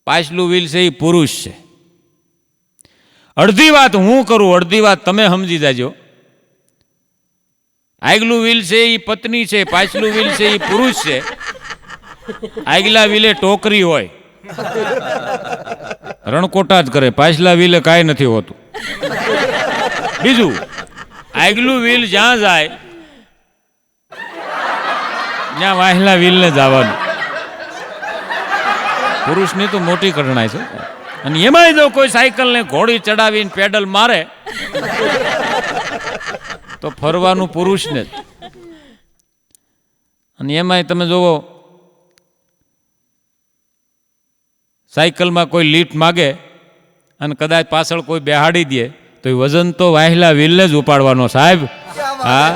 પાછલું વ્હીલ છે એ પુરુષ છે. અડધી વાત હું કરું, અડધી વાત તમે સમજી જાજો. આગલું વ્હીલ છે એ પત્ની છે, પાછલું વ્હીલ છે એ પુરુષ છે. આગલા વ્હીલે ટોકરી હોય, રણકોટા જ કરે, પાછલા વ્હીલે કાંઈ નથી હોતું. બીજું, આગલું વ્હીલ જ્યાં જાય ત્યાં વાહલા વ્હીલને જવાનું. પુરુષની તો મોટી કઠણાઈ છે. અને એમાંય જો કોઈ સાયકલને ઘોડી ચડાવીને પેડલ મારે તો ફરવાનું પુરુષને જ. અને એમાંય તમે જોવો સાયકલમાં કોઈ લીટ માગે અને કદાચ પાછળ કોઈ બેહાડી દે તો એ વજન તો વાહલા વ્હીલને જ ઉપાડવાનો સાહેબ. હા,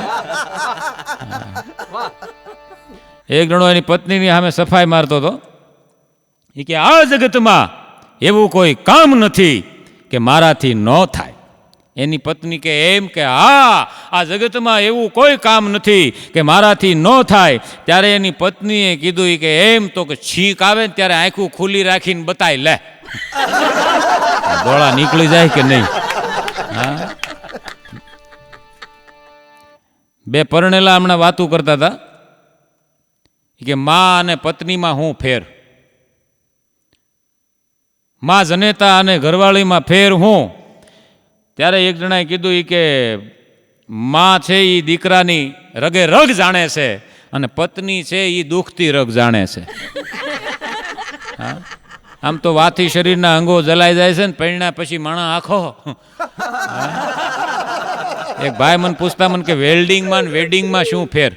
એક જણો એની પત્નીની સામે સફાઈ મારતો હતો. એ કે આ જગતમાં એવું કોઈ કામ નથી કે મારાથી ન થાય. એની પત્ની કે એમ કે હા, આ જગતમાં એવું કોઈ કામ નથી કે મારાથી ન થાય. ત્યારે એની પત્નીએ કીધું કે એમ તો કે છીંક આવે ને ત્યારે આંખું ખુલ્લી રાખીને બતાય લે, ડોળા નીકળી જાય કે નહીં. હા, બે પરણેલા હમણાં વાતું કરતા હતા કે માં અને પત્નીમાં હું ફેર, માં જનેતા અને ઘરવાળીમાં ફેર હું. ત્યારે એક જણાએ કીધું કે માં છે એ દીકરાની રગે રગ જાણે છે અને પત્ની છે એ દુઃખથી રગ જાણે છે. હા, આમ તો વાથી શરીરના અંગો જલાઈ જાય છે ને પૈણા પછી માણા આખો. એક ભાઈ મને પૂછતા મને કે વેલ્ડિંગમાં ને વેડિંગમાં શું ફેર?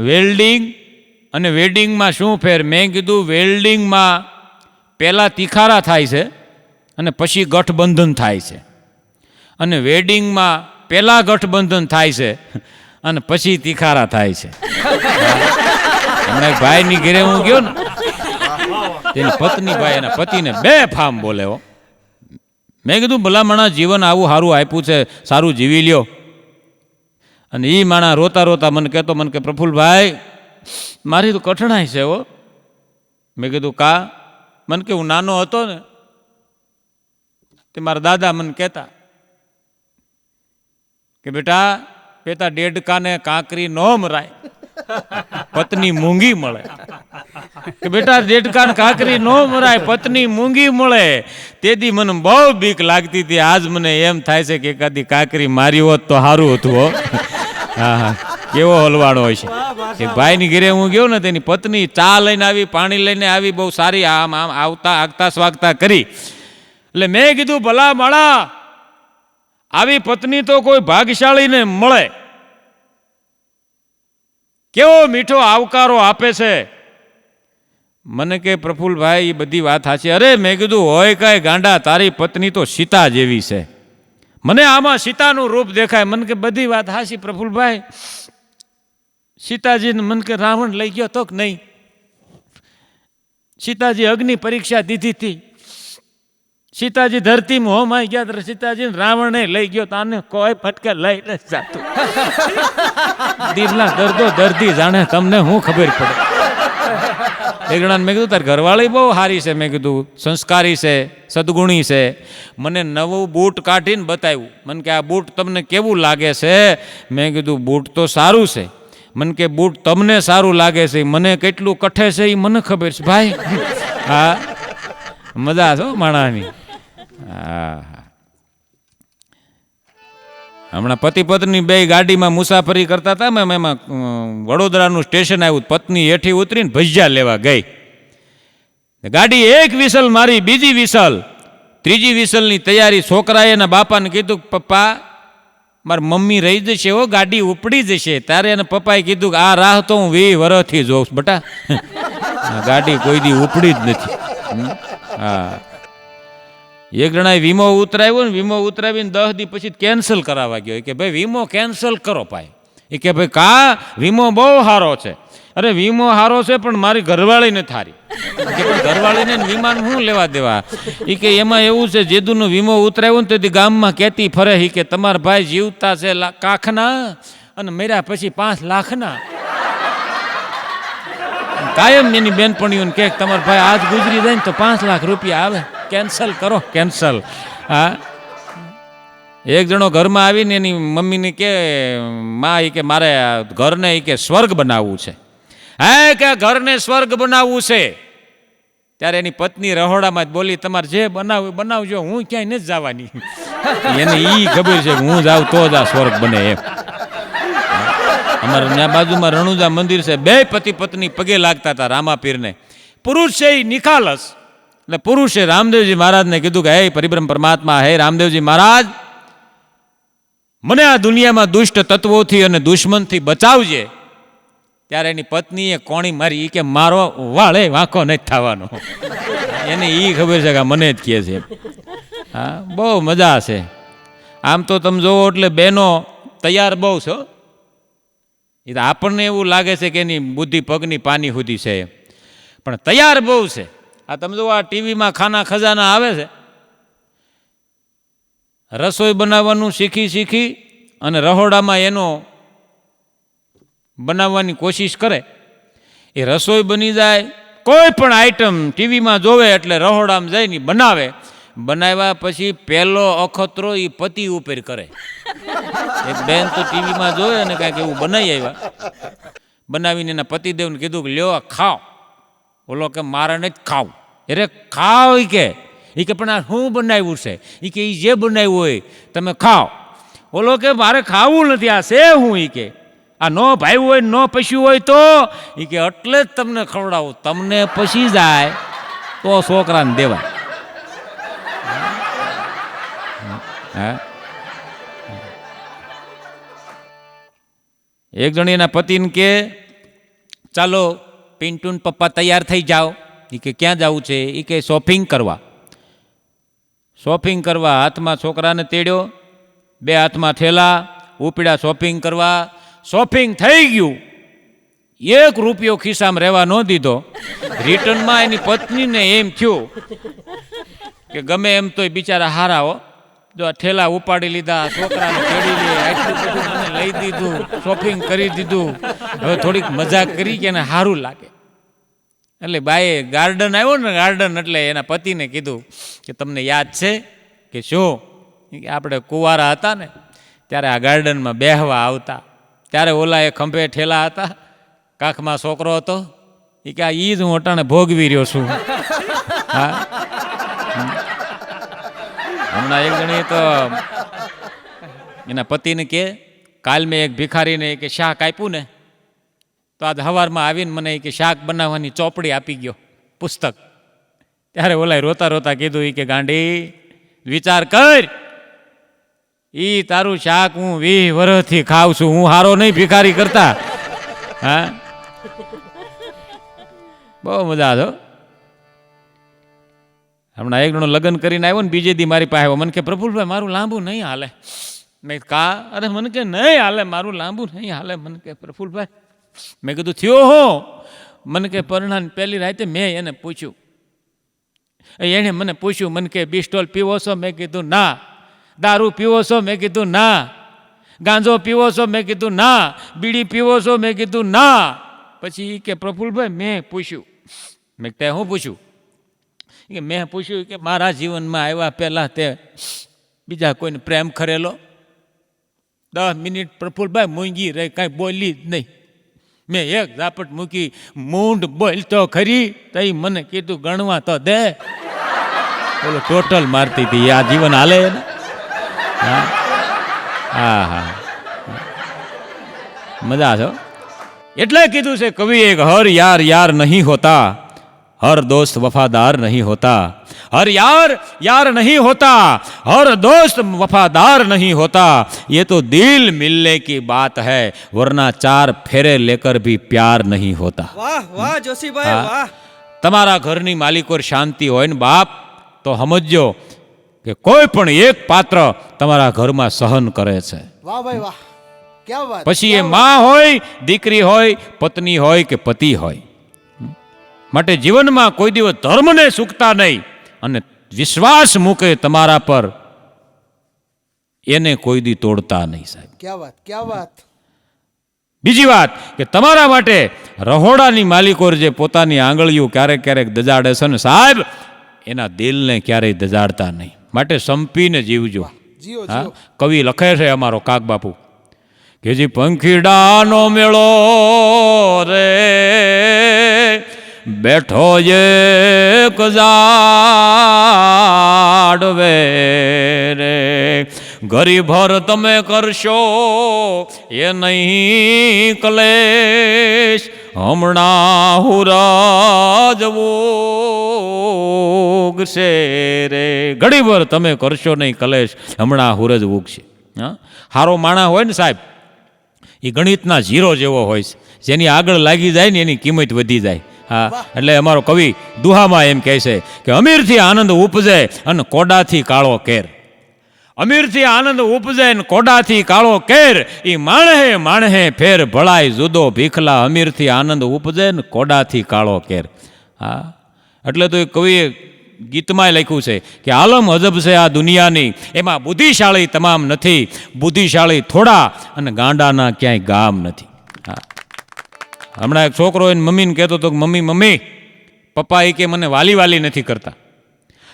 વેલ્ડિંગ અને વેડિંગમાં શું ફેર? મેં કીધું વેલ્ડિંગમાં પહેલાં તિખારા થાય છે અને પછી ગઠબંધન થાય છે, અને વેડિંગમાં પહેલાં ગઠબંધન થાય છે અને પછી તિખારા થાય છે. હમણાં એક ભાઈની ઘરે હું ગયો ને, તેની પત્ની ભાઈ એના પતિને બે ફામ બોલે હો. મેં કીધું ભલામણા જીવન આવું સારું આપ્યું છે, સારું જીવી લ્યો. અને એ માણા રોતા રોતા મને કહેતો, મને કે પ્રફુલભાઈ મારી તો કઠણાઈ છે હો. મેં કીધું કા? મને કે હું નાનો હતો ને તે મારા દાદા મને કહેતા કે બેટા પેતા ડેડકાને કાંકરી ન મરાય, પત્ની મૂંગી મળે. કે બેટા દેડકાન કાકરી નો મરાય, પત્ની મૂંગી મળે. તેથી મને બહુ બીક લાગતી હતી. આજ મને એમ થાય છે કે એકાદી કાકરી મારી હોત તો સારું હતું હો. હા હા, કેવો હલવાડો હોય છે. એક ભાઈની ઘરે હું ગયો ને, તેની પત્ની ચા લઈને આવી, પાણી લઈને આવી, બહુ સારી આમ આમ આવતા આગતા સ્વાગતા કરી. એટલે મેં કીધું ભલા માળા, આવી પત્ની તો કોઈ ભાગ્યશાળીને મળે. કેવો મીઠો આવકારો આપે છે. મને કે પ્રફુલભાઈ એ બધી વાત સાચી. અરે મેં કીધું હોય કાંઈ ગાંડા, તારી પત્ની તો સીતા જેવી છે. મને આમાં સીતાનું રૂપ દેખાય. મને કે બધી વાત હાચી પ્રફુલભાઈ. સીતાજીને મને કે રાવણ લઈ ગયો તો કે નહીં. સીતાજી અગ્નિ પરીક્ષા દીધી હતી. સીતાજી ધરતીમાં હોમાઈ ગયા, સીતાજી રાવણે લઈ ગયો. તાને કોઈ ફટકે લઈ નથી જાતું. દિલના દર્દો દર્દી જાણે, તમને શું ખબર પડે. એક જણાને મેં કીધું તાર ઘરવાળી બહુ સારી છે. મેં કીધું સંસ્કારી છે, સદગુણી છે. મને નવું બૂટ કાઢીને બતાવ્યું. મને કે આ બૂટ તમને કેવું લાગે છે? મેં કીધું બૂટ તો સારું છે. મને કે બૂટ તમને સારું લાગે છે, મને કેટલું કઠે છે એ મને ખબર છે ભાઈ. હા, મજા છો માણાની. હા, હમણાં પતિ પત્ની બે ગાડીમાં મુસાફરી કરતા હતા. એમાં વડોદરાનું સ્ટેશન આવ્યું. પત્ની હેઠી ઉતરીને ભજીયા લેવા ગઈ. ગાડી એક વિસલ મારી, બીજી વિસલ, ત્રીજી વિસલની તૈયારી. છોકરાએ એના બાપાને કીધું પપ્પા મારી મમ્મી રહી જશે હો, ગાડી ઉપડી જશે. ત્યારે એને પપ્પાએ કીધું કે આ રાહ તો હું 20 વર્ષથી જોઉં બટા. ગાડી કોઈ દી ઉપડી જ નથી. હા, એક જણાએ વીમો ઉતરાવ્યો ને, વીમો ઉતરાવીને 10 દી પછી કેન્સલ કરાવવા ગયો. કે ભાઈ વીમો કેન્સલ કરો ભાઈ. એ કે ભાઈ કા વીમો બહુ સારો છે. અરે વીમો સારો છે પણ મારી ઘરવાળીને થારી. કે પણ ઘરવાળીને વીમાનું શું લેવા દેવા. એ કે એમાં એવું છે, જેદુનો વીમો ઉતરાવ્યો ને તેથી ગામમાં કહેતી ફરે કે તમારા ભાઈ જીવતા છે કાખના અને મર્યા પછી 5 લાખના. કાયમ એની બેનપણીઓને કહે તમારા ભાઈ આજ ગુજરી જાય ને તો 5 લાખ રૂપિયા આવે, કેન્સલ કરો કેન્સલ. હા, એક જણો ઘરમાં આવીને એની મમ્મીને કે માં એ કે મારે ઘરને એ કે સ્વર્ગ બનાવવું છે. હે કે ઘરને સ્વર્ગ બનાવવું છે. ત્યારે એની પત્ની રહોડામાં જ બોલી તમારે જે બનાવવું બનાવજો, હું ક્યાંય નથી જવાની. એને ઈ ખબર છે કે હું જાઉં તો જ આ સ્વર્ગ બને એમ. અમારે ત્યાં બાજુમાં રણુજા મંદિર છે. બે પતિ પત્ની પગે લાગતા હતા રામાપીરને. પુરુષ છે એ નિખાલસ. એટલે પુરુષે રામદેવજી મહારાજને કીધું કે હે પરિબ્રહ્મ પરમાત્મા, હે રામદેવજી મહારાજ, મને આ દુનિયામાં દુષ્ટ તત્વોથી અને દુશ્મનથી બચાવજે. ત્યારે એની પત્નીએ કોણી મારી કે મારો વાળે વાંકો નથી થવાનો. એને એ ખબર છે કે મને જ કહે છે. હા, બહુ મજા છે. આમ તો તમે જોવો એટલે બહેનો તૈયાર બહુ છો. એ તો આપણને એવું લાગે છે કે એની બુદ્ધિ પગની પાની સુધી છે, પણ તૈયાર બહુ છે. આ તમે જો આ ટીવીમાં ખાના ખજાના આવે છે, રસોઈ બનાવવાનું શીખી શીખી અને રહોડામાં એનો બનાવવાની કોશિશ કરે. એ રસોઈ બની જાય, કોઈ પણ આઈટમ ટીવીમાં જોવે એટલે રહોડામાં જઈને બનાવે. બનાવ્યા પછી પહેલો અખતરો એ પતિ ઉપર કરે. એક બેન તો ટીવીમાં જોવે ને કાંઈક એવું બનાવી આવ્યા. બનાવીને એના પતિદેવને કીધું કે લ્યો ખાઓ. બોલો કે મારે નથી ખાવું. અરે ખાઓ એ કે પણ આ શું બનાવ્યું છે? એ કે એ જે બનાવ્યું હોય તમે ખાઓ. બોલો કે મારે ખાવું નથી, આ છે હું. એ કે આ નો ભાવ્યું હોય નો પસ્યું હોય તો એ કે એટલે જ તમને ખવડાવું. તમને પસી જાય તો છોકરાને દેવાય. હા, એક જણ એના પતિને કે ચાલો પિન્ટુન પપ્પા તૈયાર થઈ જાઓ. એ કે ક્યાં જવું છે? એ કે શોપિંગ કરવા. શોપિંગ કરવા હાથમાં છોકરાને તેડ્યો, બે હાથમાં થેલા ઉપડ્યા શોપિંગ કરવા. શોપિંગ થઈ ગયું, 1 રૂપિયો ખિસ્સામાં રહેવા ન દીધો. રિટર્નમાં એની પત્નીને એમ થયું કે ગમે એમ તોય બિચારા હારા હો, જો આ ઠેલા ઉપાડી લીધા, છોકરાને તેડી લે, આટલું બધું મને લઈ દીધું, શોપિંગ કરી દીધું, હવે થોડીક મજાક કરી કે એને સારું લાગે. એટલે બાઈએ ગાર્ડન આવ્યો ને, ગાર્ડન એટલે એના પતિને કીધું કે તમને યાદ છે કે શું? કે આપણે કુંવારા હતા ને ત્યારે આ ગાર્ડનમાં બેહવા આવતા. ત્યારે ઓલા એ ખંભે ઠેલા હતા, કાખમાં છોકરો હતો, એ કે આ ઈ જ હું અટાણે ભોગવી રહ્યો છું. હા, હમણાં એક જણી તો એના પતિને કે કાલ મેં એક ભિખારીને કે શાક આપ્યું ને તો આજ સવારમાં આવીને મને કે શાક બનાવવાની ચોપડી આપી ગયો, પુસ્તક. ત્યારે ઓલાય રોતા રોતા કીધું કે ગાંડી વિચાર કર, ઈ તારું શાક હું 20 વર્ષથી ખાઉં છું, હું હારો નહીં ભિખારી કરતા. હા, બહુ મજા હતો. હમણાં એક જણો લગ્ન કરીને આવ્યો ને બીજે દી મારી પાસે આવ્યો, મને કે પ્રફુલભાઈ મારું લાંબુ નહીં હાલે. મેં કા? અરે મને કે નહીં હાલે, મારું લાંબુ નહીં હાલે. મને કે પ્રફુલભાઈ, મેં કીધું થયો હો? મને કે પરણાની પહેલી રાતે મેં એને પૂછ્યું, એણે મને પૂછ્યું, મને કે બિસ્ટોલ પીવો છો? મેં કીધું ના. દારૂ પીવો છો? મેં કીધું ના. ગાંજો પીવો છો? મેં કીધું ના. બીડી પીવો છો? મેં કીધું ના. પછી કે પ્રફુલભાઈ મેં પૂછ્યું. મેં તે શું પૂછ્યું? કે મેં પૂછ્યું કે મારા જીવનમાં આવ્યા પહેલાં તે બીજા કોઈને પ્રેમ કરેલો? 10 મિનિટ પ્રફુલભાઈ મૂંગી રહી, કાંઈ બોલી જ નહીં. મેં એક ઝાપટ મૂકી, મૂંઢ બોલતો ખરી, તઈ મને કીધું ગણવા તો દે. બોલો ટોટલ મારતી હતી. આ જીવન હાલે ને? હા હા હા, મજા છો. એટલે કીધું છે કવિ એક, હર યાર યાર નહીં હોતા, हर दोस्त वफादार नहीं होता, हर यार यार नहीं होता, हर दोस्त वफादार नहीं होता, ये तो दिल मिलने की बात है, वरना 4 फेरे लेकर भी प्यार नहीं होता. વાહ વાહ જોશીભાઈ વાહ. તમારા ઘરની માલિકો શાંતિ હોય ને બાપ, તો સમજો કે કોઈ પણ એક પાત્ર તમારા ઘરમાં સહન કરે છે. વાહ ભાઈ વાહ, ક્યા વાત. પછી એ માં હોય, દીકરી હોય, પત્ની હોય કે પતિ હોય. માટે જીવનમાં કોઈ દિવસ ધર્મને ચૂકતા નહીં અને વિશ્વાસ મૂકે તમારા પર, એને કોઈ દી તોડતા નહીં સાહેબ. ક્યા વાત, ક્યા વાત. બીજી વાત કે તમારા માટે રહોડાની માલિકો જે પોતાની આંગળીઓ ક્યારેક ક્યારેક દજાડે છે ને સાહેબ, એના દિલને ક્યારેય દજાડતા નહીં. માટે સંપીને જીવજો. જીઓ હા, જીઓ. કવિ લખે છે અમારો કાક બાપુ કે જી પંખીડાનો મેળો રે બેઠો એક ઝાડવે રે, ગરીભર તમે કરશો એ નહીં કલેશ, હમણાં હુરાજ ઉગશે રે. ગરીભર તમે કરશો નહીં કલેશ, હમણાં હુરજ ઉગશે. હા, હારો માણા હોય ને સાહેબ, એ ગણિતના 0 જેવો હોય છે, જેની આગળ લાગી જાય ને એની કિંમત વધી જાય. હા, એટલે અમારો કવિ દુહામાં એમ કહે છે કે અમીરથી આનંદ ઉપજે અને કોડાથી કાળો કેર. અમીરથી આનંદ ઉપજે ને કોડાથી કાળો કેર, એ માણહે માણહે ફેર ભળાય જુદો ભીખલા, અમીરથી આનંદ ઉપજે ને કોડાથી કાળો કેર. હા, એટલે તો એ કવિએ ગીતમાં લખ્યું છે કે આલમ અજબ છે આ દુનિયાની, એમાં બુદ્ધિશાળી તમામ નથી, બુદ્ધિશાળી થોડા અને ગાંડાના ક્યાંય ગામ નથી. હા, હમણાં એક છોકરો એને મમ્મીને કહેતો હતો કે મમ્મી મમ્મી પપ્પા એ કે મને વાલી વાલી નથી કરતા.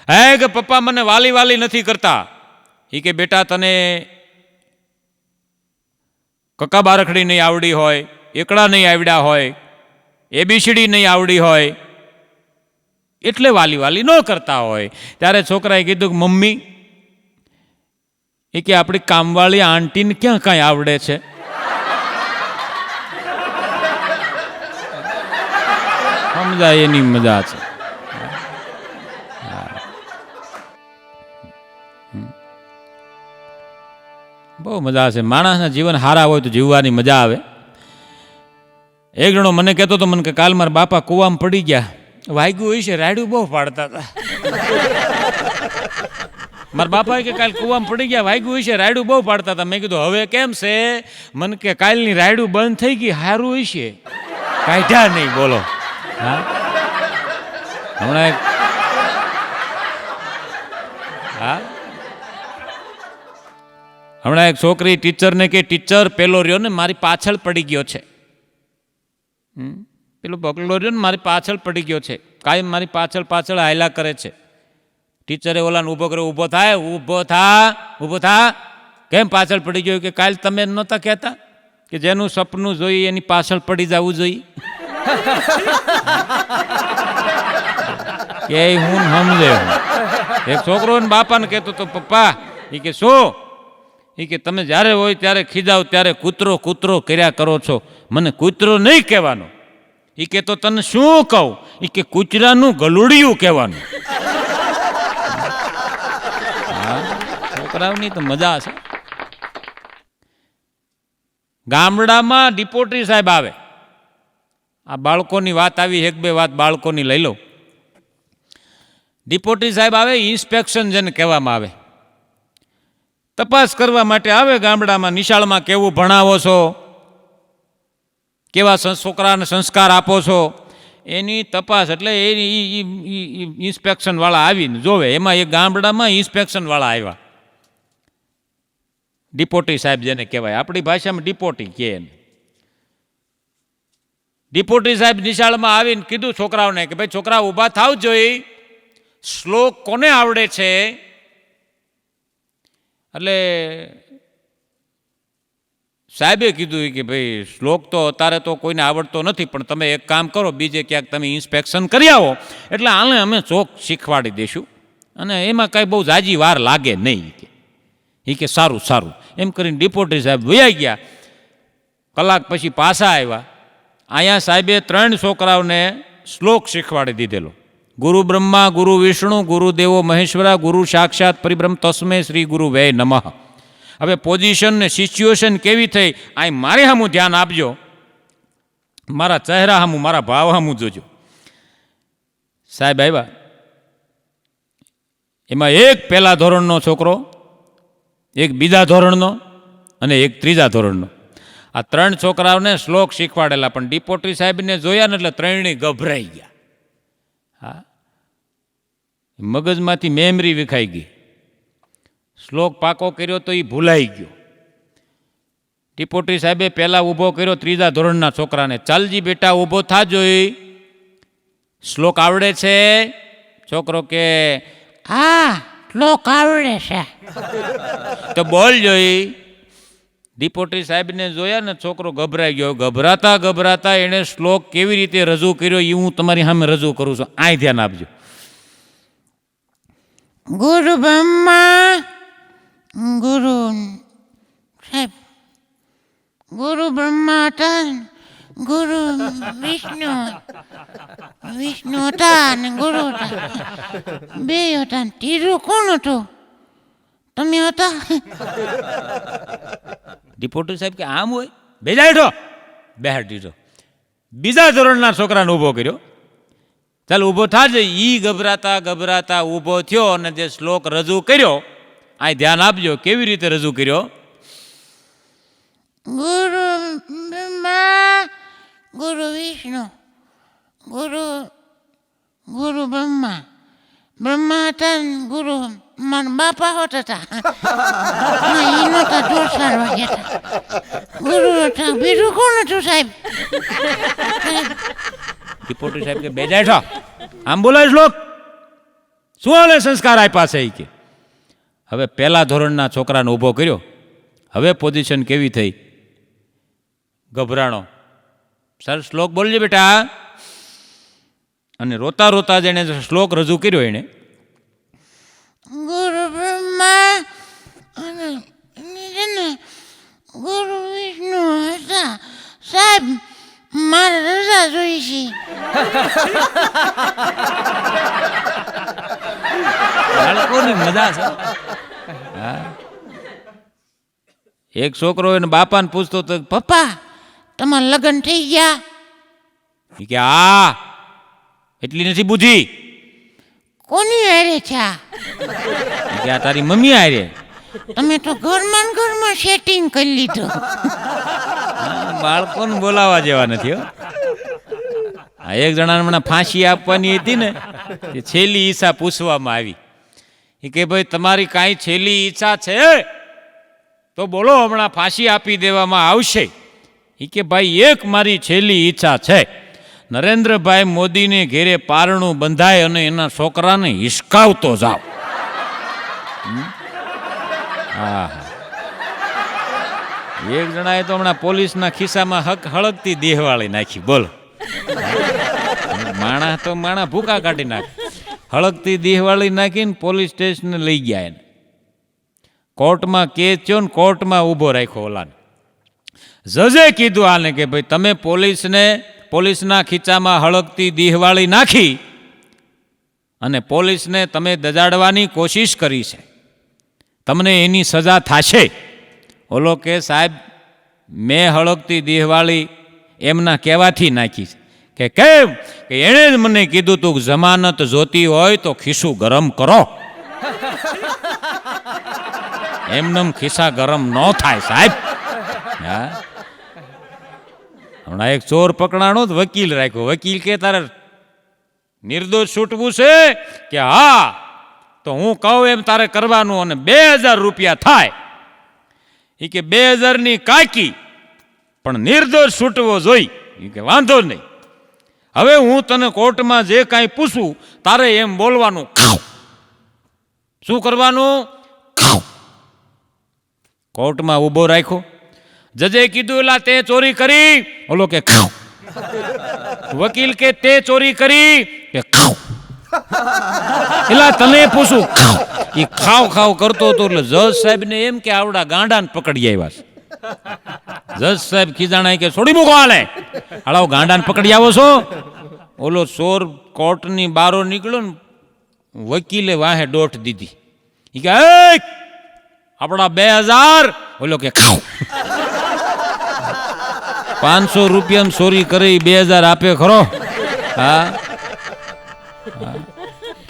હે કે પપ્પા મને વાલી વાલી નથી કરતા. એ કે બેટા તને કક્કા બારખડી નહીં આવડી હોય, એકડા નહીં આવડ્યા હોય, એબીસીડી નહીં આવડી હોય, એટલે વાલી વાલી ન કરતા હોય. ત્યારે છોકરાએ કીધું કે મમ્મી એ કે આપણી કામવાળી આંટીને ક્યાં કાંઈ આવડે છે? સમજાય એની મજા છે. બહુ મજા છે. માણસના જીવન હારા હોય તો જીવવાની મજા આવે. એક જણો મને કહેતો હતો, મને કે કાલ મારા બાપા કૂવામાં પડી ગયા, વાગ્યું હોય છે, રાયડું બહુ પાડતા હતા. મારા બાપા કે કાલ કૂવામાં પડી ગયા, વાગ્યું હોય છે, રાયડું બહુ પાડતા હતા. મેં કીધું હવે કેમ છે? મને કે કાલની રાયડું બંધ થઈ ગઈ, સારું હોય છે, કાઢ્યા નહીં. બોલો. હા, હમણાં હા હમણાં એક છોકરી ટીચરને કે ટીચર પેલો રહ્યો ને મારી પાછળ પડી ગયો છે. પેલો બગલો રહ્યો ને મારી પાછળ પડી ગયો છે, કાયમ મારી પાછળ પાછળ હાયલા કરે છે. ટીચરે ઓલાને ઊભો કર્યો, ઊભો થાય, ઊભો થા, ઊભો થા. કેમ પાછળ પડી ગયો? કે કાલ તમે નહોતા કહેતા કે જેનું સપનું જોઈએ એની પાછળ પડી જવું જોઈએ? કે હું સમજે એક છોકરો ને બાપાને કહેતો તો પપ્પા એ કે શું એ કે તમે જ્યારે હોય ત્યારે ખીજાવ ત્યારે કૂતરો કૂતરો કર્યા કરો છો મને કૂતરો નહીં કહેવાનો એ કે તો તને શું કહું એ કે કૂતરાનું ગલુડિયું કહેવાનું. હા, છોકરાઓની તો મજા છે. ગામડામાં ડિપોટી સાહેબ આવે. આ બાળકોની વાત આવી, એક બે વાત બાળકોની લઈ લો. ડિપોટી સાહેબ આવે, ઇન્સ્પેક્શન જેને કહેવામાં આવે, તપાસ કરવા માટે આવે ગામડામાં. નિશાળમાં કેવું ભણાવો છો, કેવા છોકરાને સંસ્કાર આપો છો, એની તપાસ. એટલે એની ઇન્સ્પેક્શનવાળા આવીને જોવે. એમાં એ ગામડામાં ઇન્સ્પેક્શનવાળા આવ્યા, ડિપોટી સાહેબ જેને કહેવાય, આપણી ભાષામાં ડિપોટી કહે. ડિપોટી સાહેબ નિશાળમાં આવીને કીધું છોકરાઓને કે ભાઈ છોકરા ઊભા થાવ જોઈ, શ્લોક કોને આવડે છે? એટલે સાહેબે કીધું કે ભાઈ શ્લોક તો અત્યારે તો કોઈને આવડતો નથી, પણ તમે એક કામ કરો, બીજે ક્યાંક તમે ઇન્સ્પેક્શન કરી આવો એટલે આને અમે ચોક શીખવાડી દઈશું અને એમાં કાંઈ બહુ જાજી વાર લાગે નહીં. એ કે સારું સારું એમ કરીને ડિપોટી સાહેબ વયા ગયા. કલાક પછી પાછા આવ્યા. અહીંયા સાહેબે 3 છોકરાઓને શ્લોક શીખવાડી દીધેલો. ગુરુ બ્રહ્મા ગુરુ વિષ્ણુ ગુરુ દેવો મહેશ્વરા ગુરુ સાક્ષાત પરિબ્રહ્મ તસ્મે શ્રી ગુરુ વે નમઃ. હવે પોઝિશન ને સિચ્યુએશન કેવી થઈ આ મારે સામું ધ્યાન આપજો, મારા ચહેરા સામું, મારા ભાવ સામું જોજો. સાહેબ આવ્યા. એમાં એક પહેલા ધોરણનો છોકરો, એક બીજા ધોરણનો અને એક ત્રીજા ધોરણનો. આ 3 છોકરાઓને શ્લોક શીખવાડેલા, પણ ડિપોટી સાહેબને જોયા ને એટલે 3 ગભરાઈ ગયા. હા, મગજમાંથી મેમરી વિખાઈ ગઈ. શ્લોક પાકો કર્યો તો એ ભૂલાઈ ગયો. ડિપોટી સાહેબે પહેલા ઊભો કર્યો ત્રીજા ધોરણના છોકરાને, ચાલજી બેટા ઊભો થાજો, શ્લોક આવડે છે? છોકરો કે હા શ્લોક આવડે છે. તો બોલ જોઈ. ડિપોટી સાહેબને જોયા ને છોકરો ગભરાઈ ગયો. ગભરાતા ગભરાતા એણે શ્લોક કેવી રીતે રજૂ કર્યો એ હું તમારી સામે રજૂ કરું છું, આ ધ્યાન આપજો. ગુરુ બ્રહ્મા ગુરુ સાહેબ, ગુરુ બ્રહ્મા હતા, ગુરુ વિષ્ણુ હતા અને ગુરુ હતા, 2 હતા. ત્રીજું કોણ હતું? તમે હતા? ડિપોટી સાહેબ કે આમ હોય? બેસાડો. બેહાડ દીધો. બીજા ધોરણના છોકરાને ઊભો કર્યો. ચાલ ઊભો થાજે. ઈ ગભરાતા ગભરાતા ઊભો થયો અને જે શ્લોક રજૂ કર્યો, આ ધ્યાન આપજો કેવી રીતે રજૂ કર્યો. ગુરુ બ્રહ્મા ગુરુ વિષ્ણુ ગુરુ બ્રહ્મા હતા, ગુરુ મારા બાપા હોત હતા. એ નહોતા, 4 વાગ્યા હતા. ગુરુ હતા. બીજું કોણ હતું સાહેબ? ડિપોટી સાહેબ કે બેજાય આમ બોલાય શ્લોક શું હાલે સંસ્કાર આપ્યા છે એ કે. હવે પહેલા ધોરણના છોકરાને ઊભો કર્યો. હવે પોઝિશન કેવી થઈ? ગભરાણો. સર શ્લોક બોલજે બેટા. અને રોતા રોતા જેને શ્લોક રજૂ કર્યો એને, ગુરુ બ્રહ્મા અને ગુરુ વિષ્ણુ હતા. સાહેબ મારે રજા જોઈ છે. બાળકોની મજા છે. હા, એક છોકરો એને બાપાને પૂછતો હતો, પપ્પા તમારા લગ્ન થઈ ગયા? કે હા. એટલી નથી બુદ્ધિ? કોની હારે છે? કે આ તારી મમ્મી હારે. તમે તો ઘરમાં સેટિંગ કરી લીધું. બાળકોને બોલાવા જેવા નથી હો. આ એક જણાને મને ફાંસી આપવાની હતી ને, એ છેલ્લી ઈચ્છા પૂછવામાં આવી. એ કે ભાઈ તમારી કાંઈ છેલ્લી ઈચ્છા છે તો બોલો, હમણાં ફાંસી આપી દેવામાં આવશે. એ કે ભાઈ એક મારી છેલ્લી ઈચ્છા છે, નરેન્દ્રભાઈ મોદીને ઘેરે પારણું બંધાય અને એના છોકરાને હિસકાવતો જાવ. હા, એક જણાએ તો હમણાં પોલીસના ખિસ્સામાં હળગતી દેહવાળી નાખી. બોલો. માણસ તો માણસ ભૂકા કાઢી નાખે. હળગતી દિહવાળી નાખીને પોલીસ સ્ટેશને લઈ ગયા એને. કોર્ટમાં કેસ થયો ને કોર્ટમાં ઊભો રાખ્યો ઓલાને. જજે કીધું આને કે ભાઈ તમે પોલીસના ખીચામાં હળગતી દિહવાળી નાખી અને પોલીસને તમે દજાડવાની કોશિશ કરી છે, તમને એની સજા થશે. ઓલો કે સાહેબ મેં હળગતી દિહવાળી એમના કહેવાથી નાખી છે. કે કેમ? કે એણે જ મને કીધું તું જમાનત જોતી હોય તો ખિસ્સું ગરમ કરો. એમનેમ ખિસ્સા ગરમ ન થાય સાહેબ. હા, હમણાં એક ચોર પકડાણો તો વકીલ રાખ્યો. વકીલ કે તારે નિર્દોષ છૂટવું છે કે હા તો હું કહું એમ તારે કરવાનું અને 2000 રૂપિયા થાય. એ કે 2000ની કાકી પણ નિર્દોષ છૂટવો જોઈ. એ કે વાંધો નહીં, હવે હું તને કોર્ટમાં જે કાંઈ પૂછું તારે એમ બોલવાનું. શું કરવાનું? કોર્ટમાં ઊભો રાખ્યો. જજે કીધું એલા તે ચોરી કરી? ઓલો કે ખાવ. વકીલ કે તે ચોરી કરી? કે ખાવ. એલા તને પૂછું ખાવ. એ ખાવ ખાવ કરતો હતો એટલે જજ સાહેબને એમ કે આવડા ગાંડાને પકડી આવ્યા છે. જજ સાહેબ ખીજાણા કે છોડી મૂકો આલે, હાલો ગાંડાને પકડી આવો છો. ઓલો ચોર કોર્ટની બારો નીકળ્યો ને વકીલે વાહે દોઢ દીધી. એ કે આપણા 2000. ઓલો કે ખાવ. 500 રૂપિયાની ચોરી કરી 2000 આપે ખરો? હા,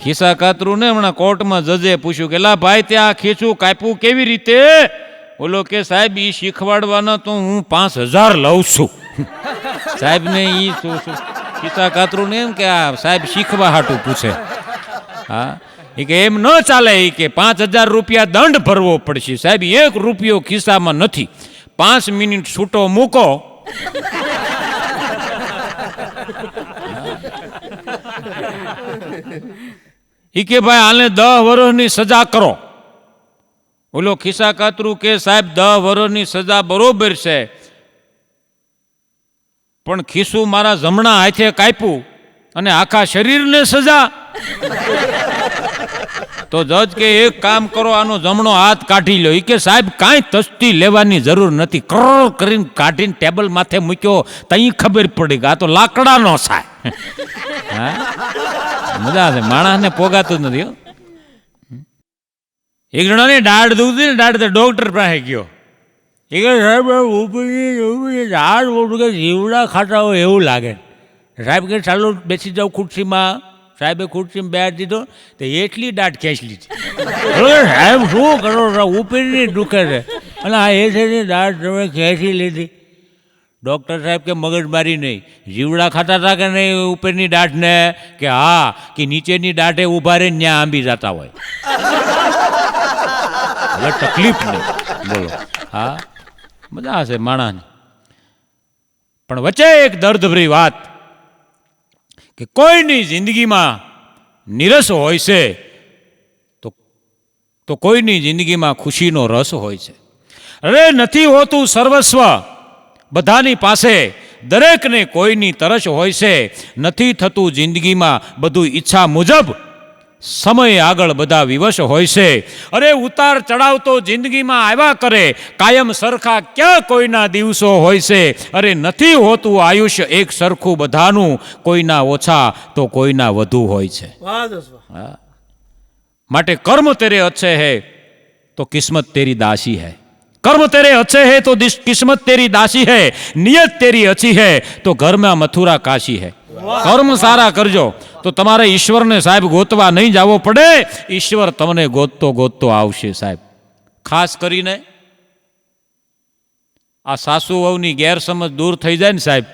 ખિસ્સા કાતરું ને હમણાં કોર્ટમાં જજે પૂછ્યું કે લા ભાઈ ત્યાં ખીચું કાપ્યું કેવી રીતે? ઓલો કે સાહેબ ઈ શીખવાડવાના તો હું 5000 લઉં છું. સાહેબ ને ઈ ખિસ્સા કાતરું ને એમ કે આ સાહેબ શીખવા હાટું પૂછે. હા, એ કે એમ ન ચાલે. એ કે 5000 રૂપિયા દંડ ભરવો પડશે. સાહેબ 1 રૂપિયો ખિસ્સામાં નથી, 5 મિનિટ છૂટો મૂકો. એ કે ભાઈ આને 10 વર્ષની સજા કરો. ઓલો ખિસ્સા કાતરું કે સાહેબ 10 વર્ષની સજા બરોબર છે, પણ ખિસ્સું મારા જમણા હાથે કાપ્યું અને આખા શરીરને સજા. તો જજ કે એક કામ કરો, આનો જમણો હાથ કાઢી લો. એ કે સાહેબ કાંઈ તસ્તી લેવાની જરૂર નથી, કરો કરીને કાઢીને ટેબલ માથે મૂક્યો તઈ ખબર પડી કે આ તો લાકડાનો છે. હા, મજા આવે, માણસને પોગાતું નથી. એક જણાની દાઢ દુખતી ને દાઢ ડોક્ટર પાસે ગયો. એ કે સાહેબ દાઢ જીવડા ખાતા હોય એવું લાગે. સાહેબ કે ચાલો બેસી જાઓ ખુરશીમાં. સાહેબે ખુરશીમાં બેઠ દીધો તો એટલી દાઢ ખેંચી લીધી. સાહેબ શું કરો છો? ઉપરની દુખે છે અને આ એસેની દાઢ તમે ખેંચી લીધી. ડૉક્ટર સાહેબ કે મગજમારી નહીં, જીવડા ખાતા હતા કે નહીં ઉપરની દાઢને? કે હા. કે નીચેની દાઢે ઊભા રહીને ત્યાં આંબી જતા હોય. હવે તકલીફ નહીં, બોલો. હા, મજા હશે માણસની. પણ વચ્ચે એક દર્દભરી વાત કે કોઈની જિંદગીમાં નિરસ હોય છે તો કોઈની જિંદગીમાં ખુશીનો રસ હોય છે. અરે નથી હોતું સર્વસ્વ બધાની પાસે, દરેકને કોઈની તરસ હોય છે. નથી થતું જિંદગીમાં બધું ઈચ્છા મુજબ, સમય આગળ બધા વિવશ હોય છે. અરે ઉતાર ચડાવ તો જિંદગીમાં આવ્યા કરે, કાયમ સરખા ક્યાં કોઈના દિવસો હોય છે. અરે નથી હોતું આયુષ્ય એક સરખું બધાનું, કોઈના ઓછા તો કોઈના વધુ હોય છે. હા, માટે કર્મ તેરે અચ્છે હૈ તો કિસ્મત તેરી દાસી હૈ. कर्म तेरे अच्छे है तो किस्मत तेरी दासी है, नियत तेरी अच्छी है तो घर में मथुरा काशी है. कर्म सारा करजो तो તમારે ઈશ્વરને સાહેબ ગોતવા નહીં જવો પડે, ઈશ્વર તમને ગોતતો ગોતતો આવશે સાહેબ. ખાસ કરીને આ સાસુ વહુની ગેરસમજ દૂર થઈ જાય ને સાહેબ,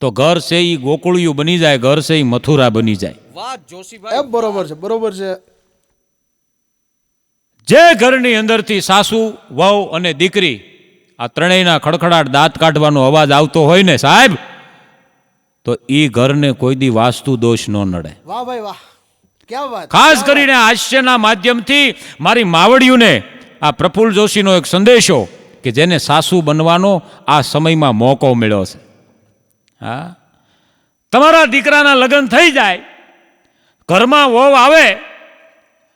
તો ઘર છે ઈ ગોકુળિયું બની જાય, ઘર છે ઈ મથુરા બની જાય. વાહ જોશીભાઈ, બરોબર છે, બરોબર છે. જે ઘરની અંદરથી સાસુ વહુ અને દીકરી આ ત્રણેયના ખડખડાટ દાંત કાઢવાનો અવાજ આવતો હોય ને સાહેબ, તો ઈ ઘરને કોઈ દી વાસ્તુ દોષ ન નડે. વાહ ભાઈ વાહ, ક્યા વાત. ખાસ કરીને હાસ્યના માધ્યમથી મારી માવડીઓને આ પ્રફુલ્લ જોશીનો એક સંદેશો કે જેને સાસુ બનવાનો આ સમયમાં મોકો મળ્યો છે. હા, તમારા દીકરાના લગ્ન થઈ જાય, ઘરમાં વહુ આવે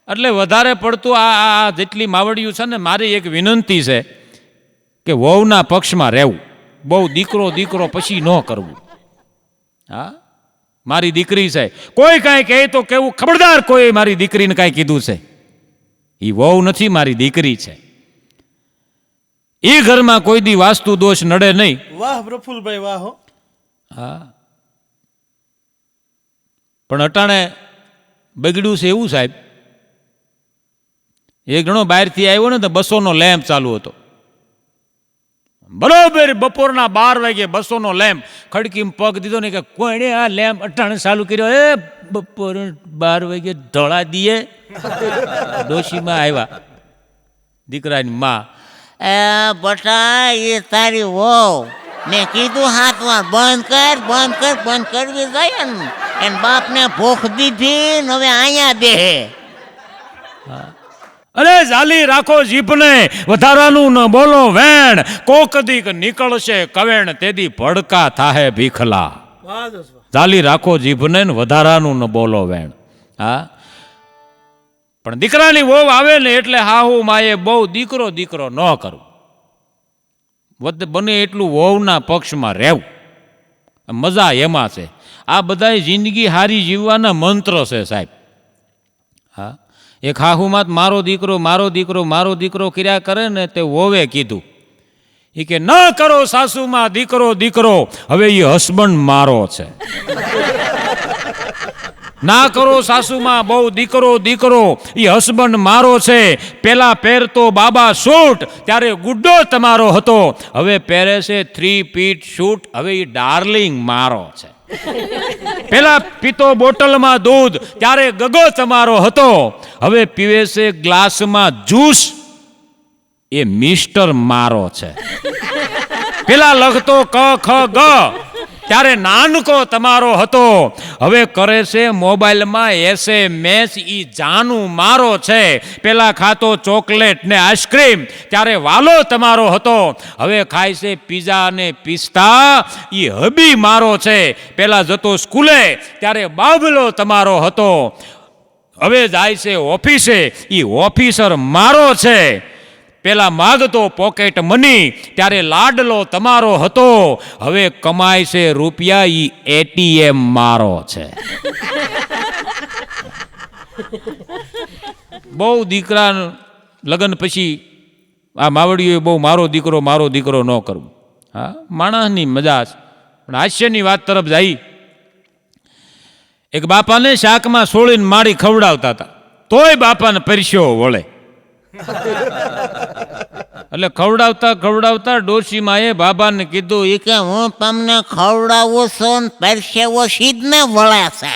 એટલે વધારે પડતું આ જેટલી માવડિયું છે ને, મારી એક વિનંતી છે કે વહુના પક્ષમાં રહેવું, બહુ દીકરો દીકરો પછી ન કરવું. હા, મારી દીકરી છે, કોઈ કાંઈ કહે તો કેવું ખબરદાર, કોઈ મારી દીકરીને કાંઈ કીધું છે, એ વહુ નથી, મારી દીકરી છે. એ ઘરમાં કોઈ દી વાસ્તુ દોષ નડે નહીં. વાહ પ્રફુલભાઈ વાહ હો. હા, પણ અટાણે બગડ્યું છે એવું સાહેબ, એક જણો બહારથી આવ્યો ને તો 200નો લેમ્પ ચાલુ હતો, બરોબર બપોરના 12 વાગે 200નો લેમ્પ ખડકીમાં પગ દીધો ને કે કોણે આ લેમ્પ અટાણે ચાલુ કર્યો? એ બપોર 12 વાગે ઢોળા દીએ. ડોશીમાં આવ્યા, દીકરાની માં. એ બટા, એ તારી વહુ મેં કીધું 7 વાર બંધ કરવી જોઈએ ને, એને બાપને ભૂખ દીધી ને હવે અહીંયા બેહે. અરે ઝાલી રાખો જીભને, વધારાનું ન બોલો વેણ, કોક દીક નીકળશે કવેણ, તેદી ભડકા થાહે ભીખલા. વાહ દોસ્ત વાહ. ઝાલી રાખો જીભને ને વધારાનું ન બોલો વેણ. હા, પણ દીકરાની વહુ આવે ને એટલે હાહુ માએ બહુ દીકરો દીકરો ન કરવું, બને એટલું વહુના પક્ષમાં રહેવું, મજા એમાં છે. આ બધાય જિંદગી હારી જીવવાના મંત્ર છે સાહેબ. હા, એક હાહુમાં મારો દીકરો મારો દીકરો મારો દીકરો કર્યા કરે ને, તે વોવે કીધું એ કે ન કરો સાસુમાં દીકરો દીકરો, હવે એ હસબન્ડ મારો છે. ના કરો સાસુમાં બહુ દીકરો દીકરો, એ હસબન્ડ મારો છે. પેલા પહેરતો બાબા સૂટ ત્યારે ગુડ્ડો તમારો હતો, હવે પહેરે છે 3-પીટ શૂટ, હવે એ ડાર્લિંગ મારો છે. પેલા પીતો બોટલમાં દૂધ ત્યારે ગગો તમારો હતો, હવે પીવે છે ગ્લાસમાં જ્યુસ, એ મિસ્ટર મારો છે. પેલા લખતો ક ખ ગ ત્યારે નાનકો તમારો હતો, હવે કરે છે મોબાઈલમાં SMS, ઈ જાનુ મારો છે. પેલા ખાતો ચોકલેટ ને આઈસ્ક્રીમ ત્યારે વાલો તમારો હતો, હવે ખાય છે પીઝા ને પિસ્તા, ઈ હબી મારો છે. પેલા જતો સ્કૂલે ત્યારે બાબલો તમારો હતો, હવે જાય છે ઓફિસે, ઈ ઓફિસર મારો છે. પેલા માગતો પોકેટ મની ત્યારે લાડલો તમારો હતો, હવે કમાય છે રૂપિયા, ઈ ATM મારો છે. બહુ દીકરા લગ્ન પછી આ માવડીઓએ બહુ મારો દીકરો ન કરવું. હા, માણસની મજા છે. પણ હાસ્યની વાત તરફ જઈ, એક બાપાને શાકમાં સોળીને માળી ખવડાવતા હતા, તોય બાપાને પરસ્યો વળે. એટલે ખવડાવતા ડોશીમાએ બાબાને કીધું ઈ કે હું તમને ખવડાવું છું ને પરસેવો સીધને વળે છે.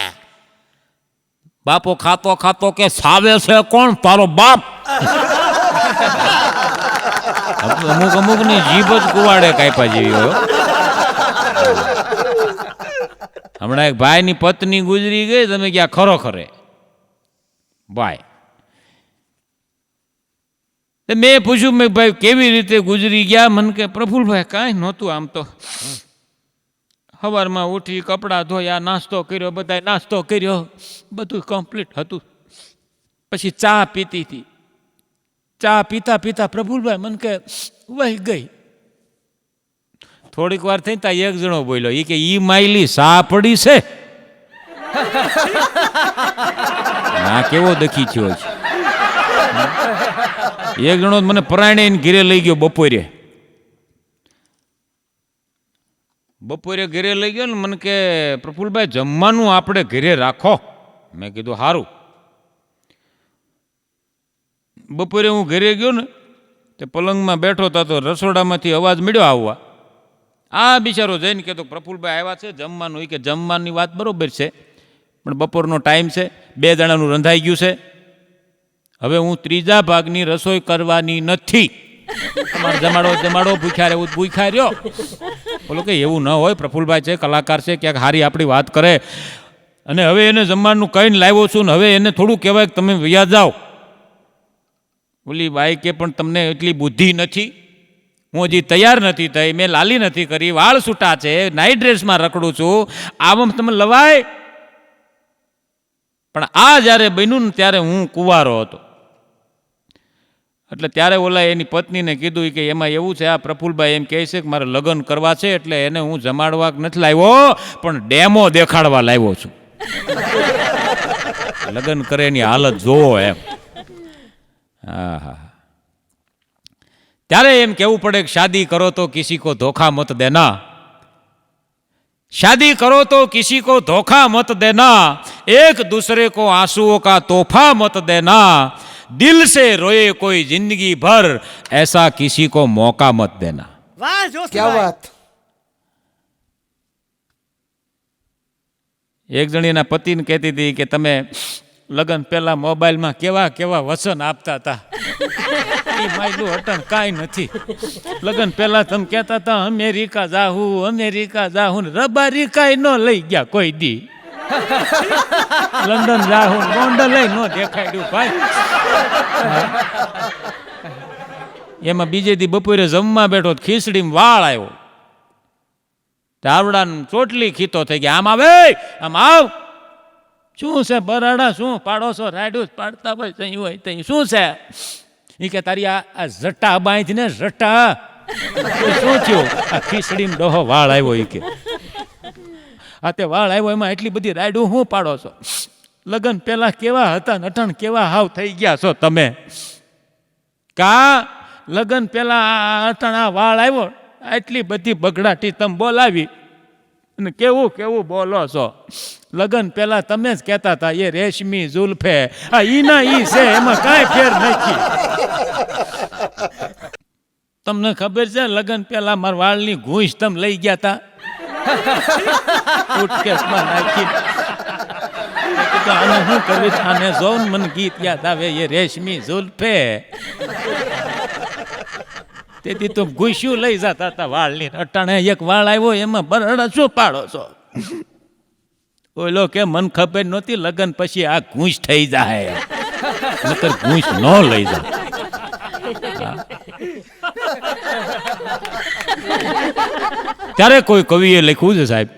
બાપો ખાતો ખાતો કે સાવે છે કોણ? તારો બાપ. અમુક ની જીભ જ કુવાડે કાપ્યા જેવી હોય. હમણાં એક ભાઈની પત્ની ગુજરી ગઈ, તમે ક્યાં ખરોખરે ભાઈ. મેં પૂછ્યું, મેં ભાઈ કેવી રીતે ગુજરી ગયા? મને કે પ્રફુલભાઈ કાંઈ નહોતું, આમ તો સવારમાં ઉઠી કપડાં ધોયા, નાસ્તો કર્યો, બધાય નાસ્તો કર્યો, બધું કમ્પ્લીટ હતું. પછી ચા પીતી હતી, ચા પીતા પીતા પ્રફુલભાઈ મને કે વહી ગઈ. થોડીક વાર થઈ ત્યાં એક જણો બોલ્યો, એ કે ઈ માયલી સા પડી છે. ના, કેવો દખી થયો છે. એક જણો મને પરાણે ઘેરે લઈ ગયો બપોરે ઘેરે લઈ ગયો ને મને કે પ્રફુલભાઈ જમવાનું આપણે ઘરે રાખો. મેં કીધું સારું. બપોરે હું ઘરે ગયો ને તે પલંગમાં બેઠો હતો તો રસોડામાંથી અવાજ મળ્યો આવવા. આ બિચારો જઈને કહેતો પ્રફુલભાઈ આવ્યા છે જમવાનું. કે જમવાની વાત બરોબર છે, પણ બપોરનો ટાઈમ છે, 2 જણાનું રંધાઈ ગયું છે, હવે હું 3જા ભાગની રસોઈ કરવાની નથી. તમારે જમાડો ભૂખ્યા રહેવું ભૂખ્યા રહ્યો. બોલો કે એવું ન હોય, પ્રફુલભાઈ છે, કલાકાર છે, ક્યાંક હારી આપણી વાત કરે, અને હવે એને જમવાનું કહીને લાવ્યો છું ને હવે એને થોડું કહેવાય કે તમે વ્યા જાઓ. બોલી બાઈ કે પણ તમને એટલી બુદ્ધિ નથી, હું હજી તૈયાર નથી થઈ, મેં લાલી નથી કરી, વાળ છૂટા છે, નાઇટ ડ્રેસમાં રખડું છું, આમ તમે લવાય? પણ આ જ્યારે બન્યું ને ત્યારે હું કુંવારો હતો. એટલે ત્યારે ઓલા એની પત્નીને કીધું કે એમાં એવું છે, આ પ્રફુલભાઈ એમ કહે છે કે મારે લગ્ન કરવા છે, એટલે એને હું જમાડવા નથી લાવ્યો, પણ ડેમો દેખાડવા લાવ્યો છું. લગ્ન કરે એની હાલત જોવો એમ. હા હા. ત્યારે એમ કહેવું પડે કે શાદી કરો તો કિસી કો ધોખા મત દેના, शादी करो तो किसी को धोखा मत देना, एक दूसरे को आंसुओं का तोहफा मत देना, दिल से रोए कोई जिंदगी भर, ऐसा किसी को मौका मत देना. વાહ क्या જોશીભાઈ बात. એક જણીના પતિને કહેતી હતી કે તમે લગ્ન પહેલા મોબાઈલમાં કેવા કેવા વચન આપતા હતા, એ માયલું હટણ કાંઈ નથી. લગ્ન પહેલા તમે કહેતા હતા અમેરિકા જાહું, રબારિકાય ન લઈ ગયા કોઈ દી. લંડન જાહું, ગોંડલ ન દેખાડ્યું ભાઈ. એમાં બીજે દી બપોરે જમવા બેઠો, ખીચડીમાં વાળ આવ્યો, ધાવડાને ચોટલી ખીતો થઈ ગયા. આમ આવે, આમ આવ. શું છે બરાડા, શું પાડો છો? રાડ્યું પાડતા હોય તઈ હોય તઈ. શું છે? એ કે તારી આ જટા બાંધ ને જટા. શું થયું? આ ખીચડીમાં ડોહો વાળ આવ્યો. એ કે આ તે વાળ આવ્યો, એમાં એટલી બધી રાડ્યું શું પાડો છો? લગ્ન પેલા કેવા હતા ને અટણ કેવા હાવ થઈ ગયા છો તમે? કા લગ્ન પેલા અટણ આ વાળ આવ્યો, આટલી બધી બગડાટી તમે બોલાવી અને કેવું કેવું બોલો છો? લગ્ન પહેલા તમે જ કહેતા હતા એ રેશમી જુલ્ફે, આ ઈના ઈ છે, એમાં કાંઈ ફેર નથી. તમને ખબર છે લગ્ન પહેલા મારા વાળની ઘૂંસ તમે લઈ ગયા હતા, સુટકેસમાં નાખી. આને શું કરવી? આને જોઉં મને ગીત યાદ આવે, એ રેશમી જુલ્ફે. તેથી તો ઘૂસ્યું લઈ જતા હતા વાળની. અટાણે એક વાળ આવ્યો, એમાં બરડા શું પાડો છો? ઓલો કે મન ખબર નહોતી લગ્ન પછી આ ઘૂંસ થઈ જાય, નકર ઘૂંસ ન લઈ જાય. ત્યારે કોઈ કવિએ લખ્યું છે સાહેબ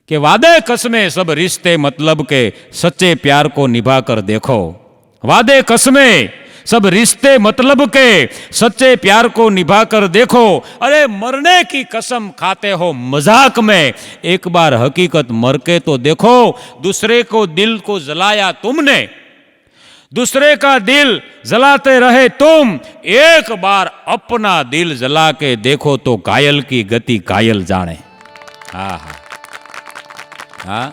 કે વાદે કસમે સબ रिश्ते मतलब के सच्चे प्यार को निभा कर देखो, वादे कस्मे सब रिश्ते मतलब के सच्चे प्यार को निभा कर देखो, अरे मरने की कसम खाते हो मजाक में, एक बार हकीकत मर के तो देखो, दूसरे को दिल को जलाया तुमने, दूसरे का दिल जलाते रहे तुम, एक बार अपना दिल जला के देखो तो घायल की गति घायल जाने. हाँ हाँ हाँ.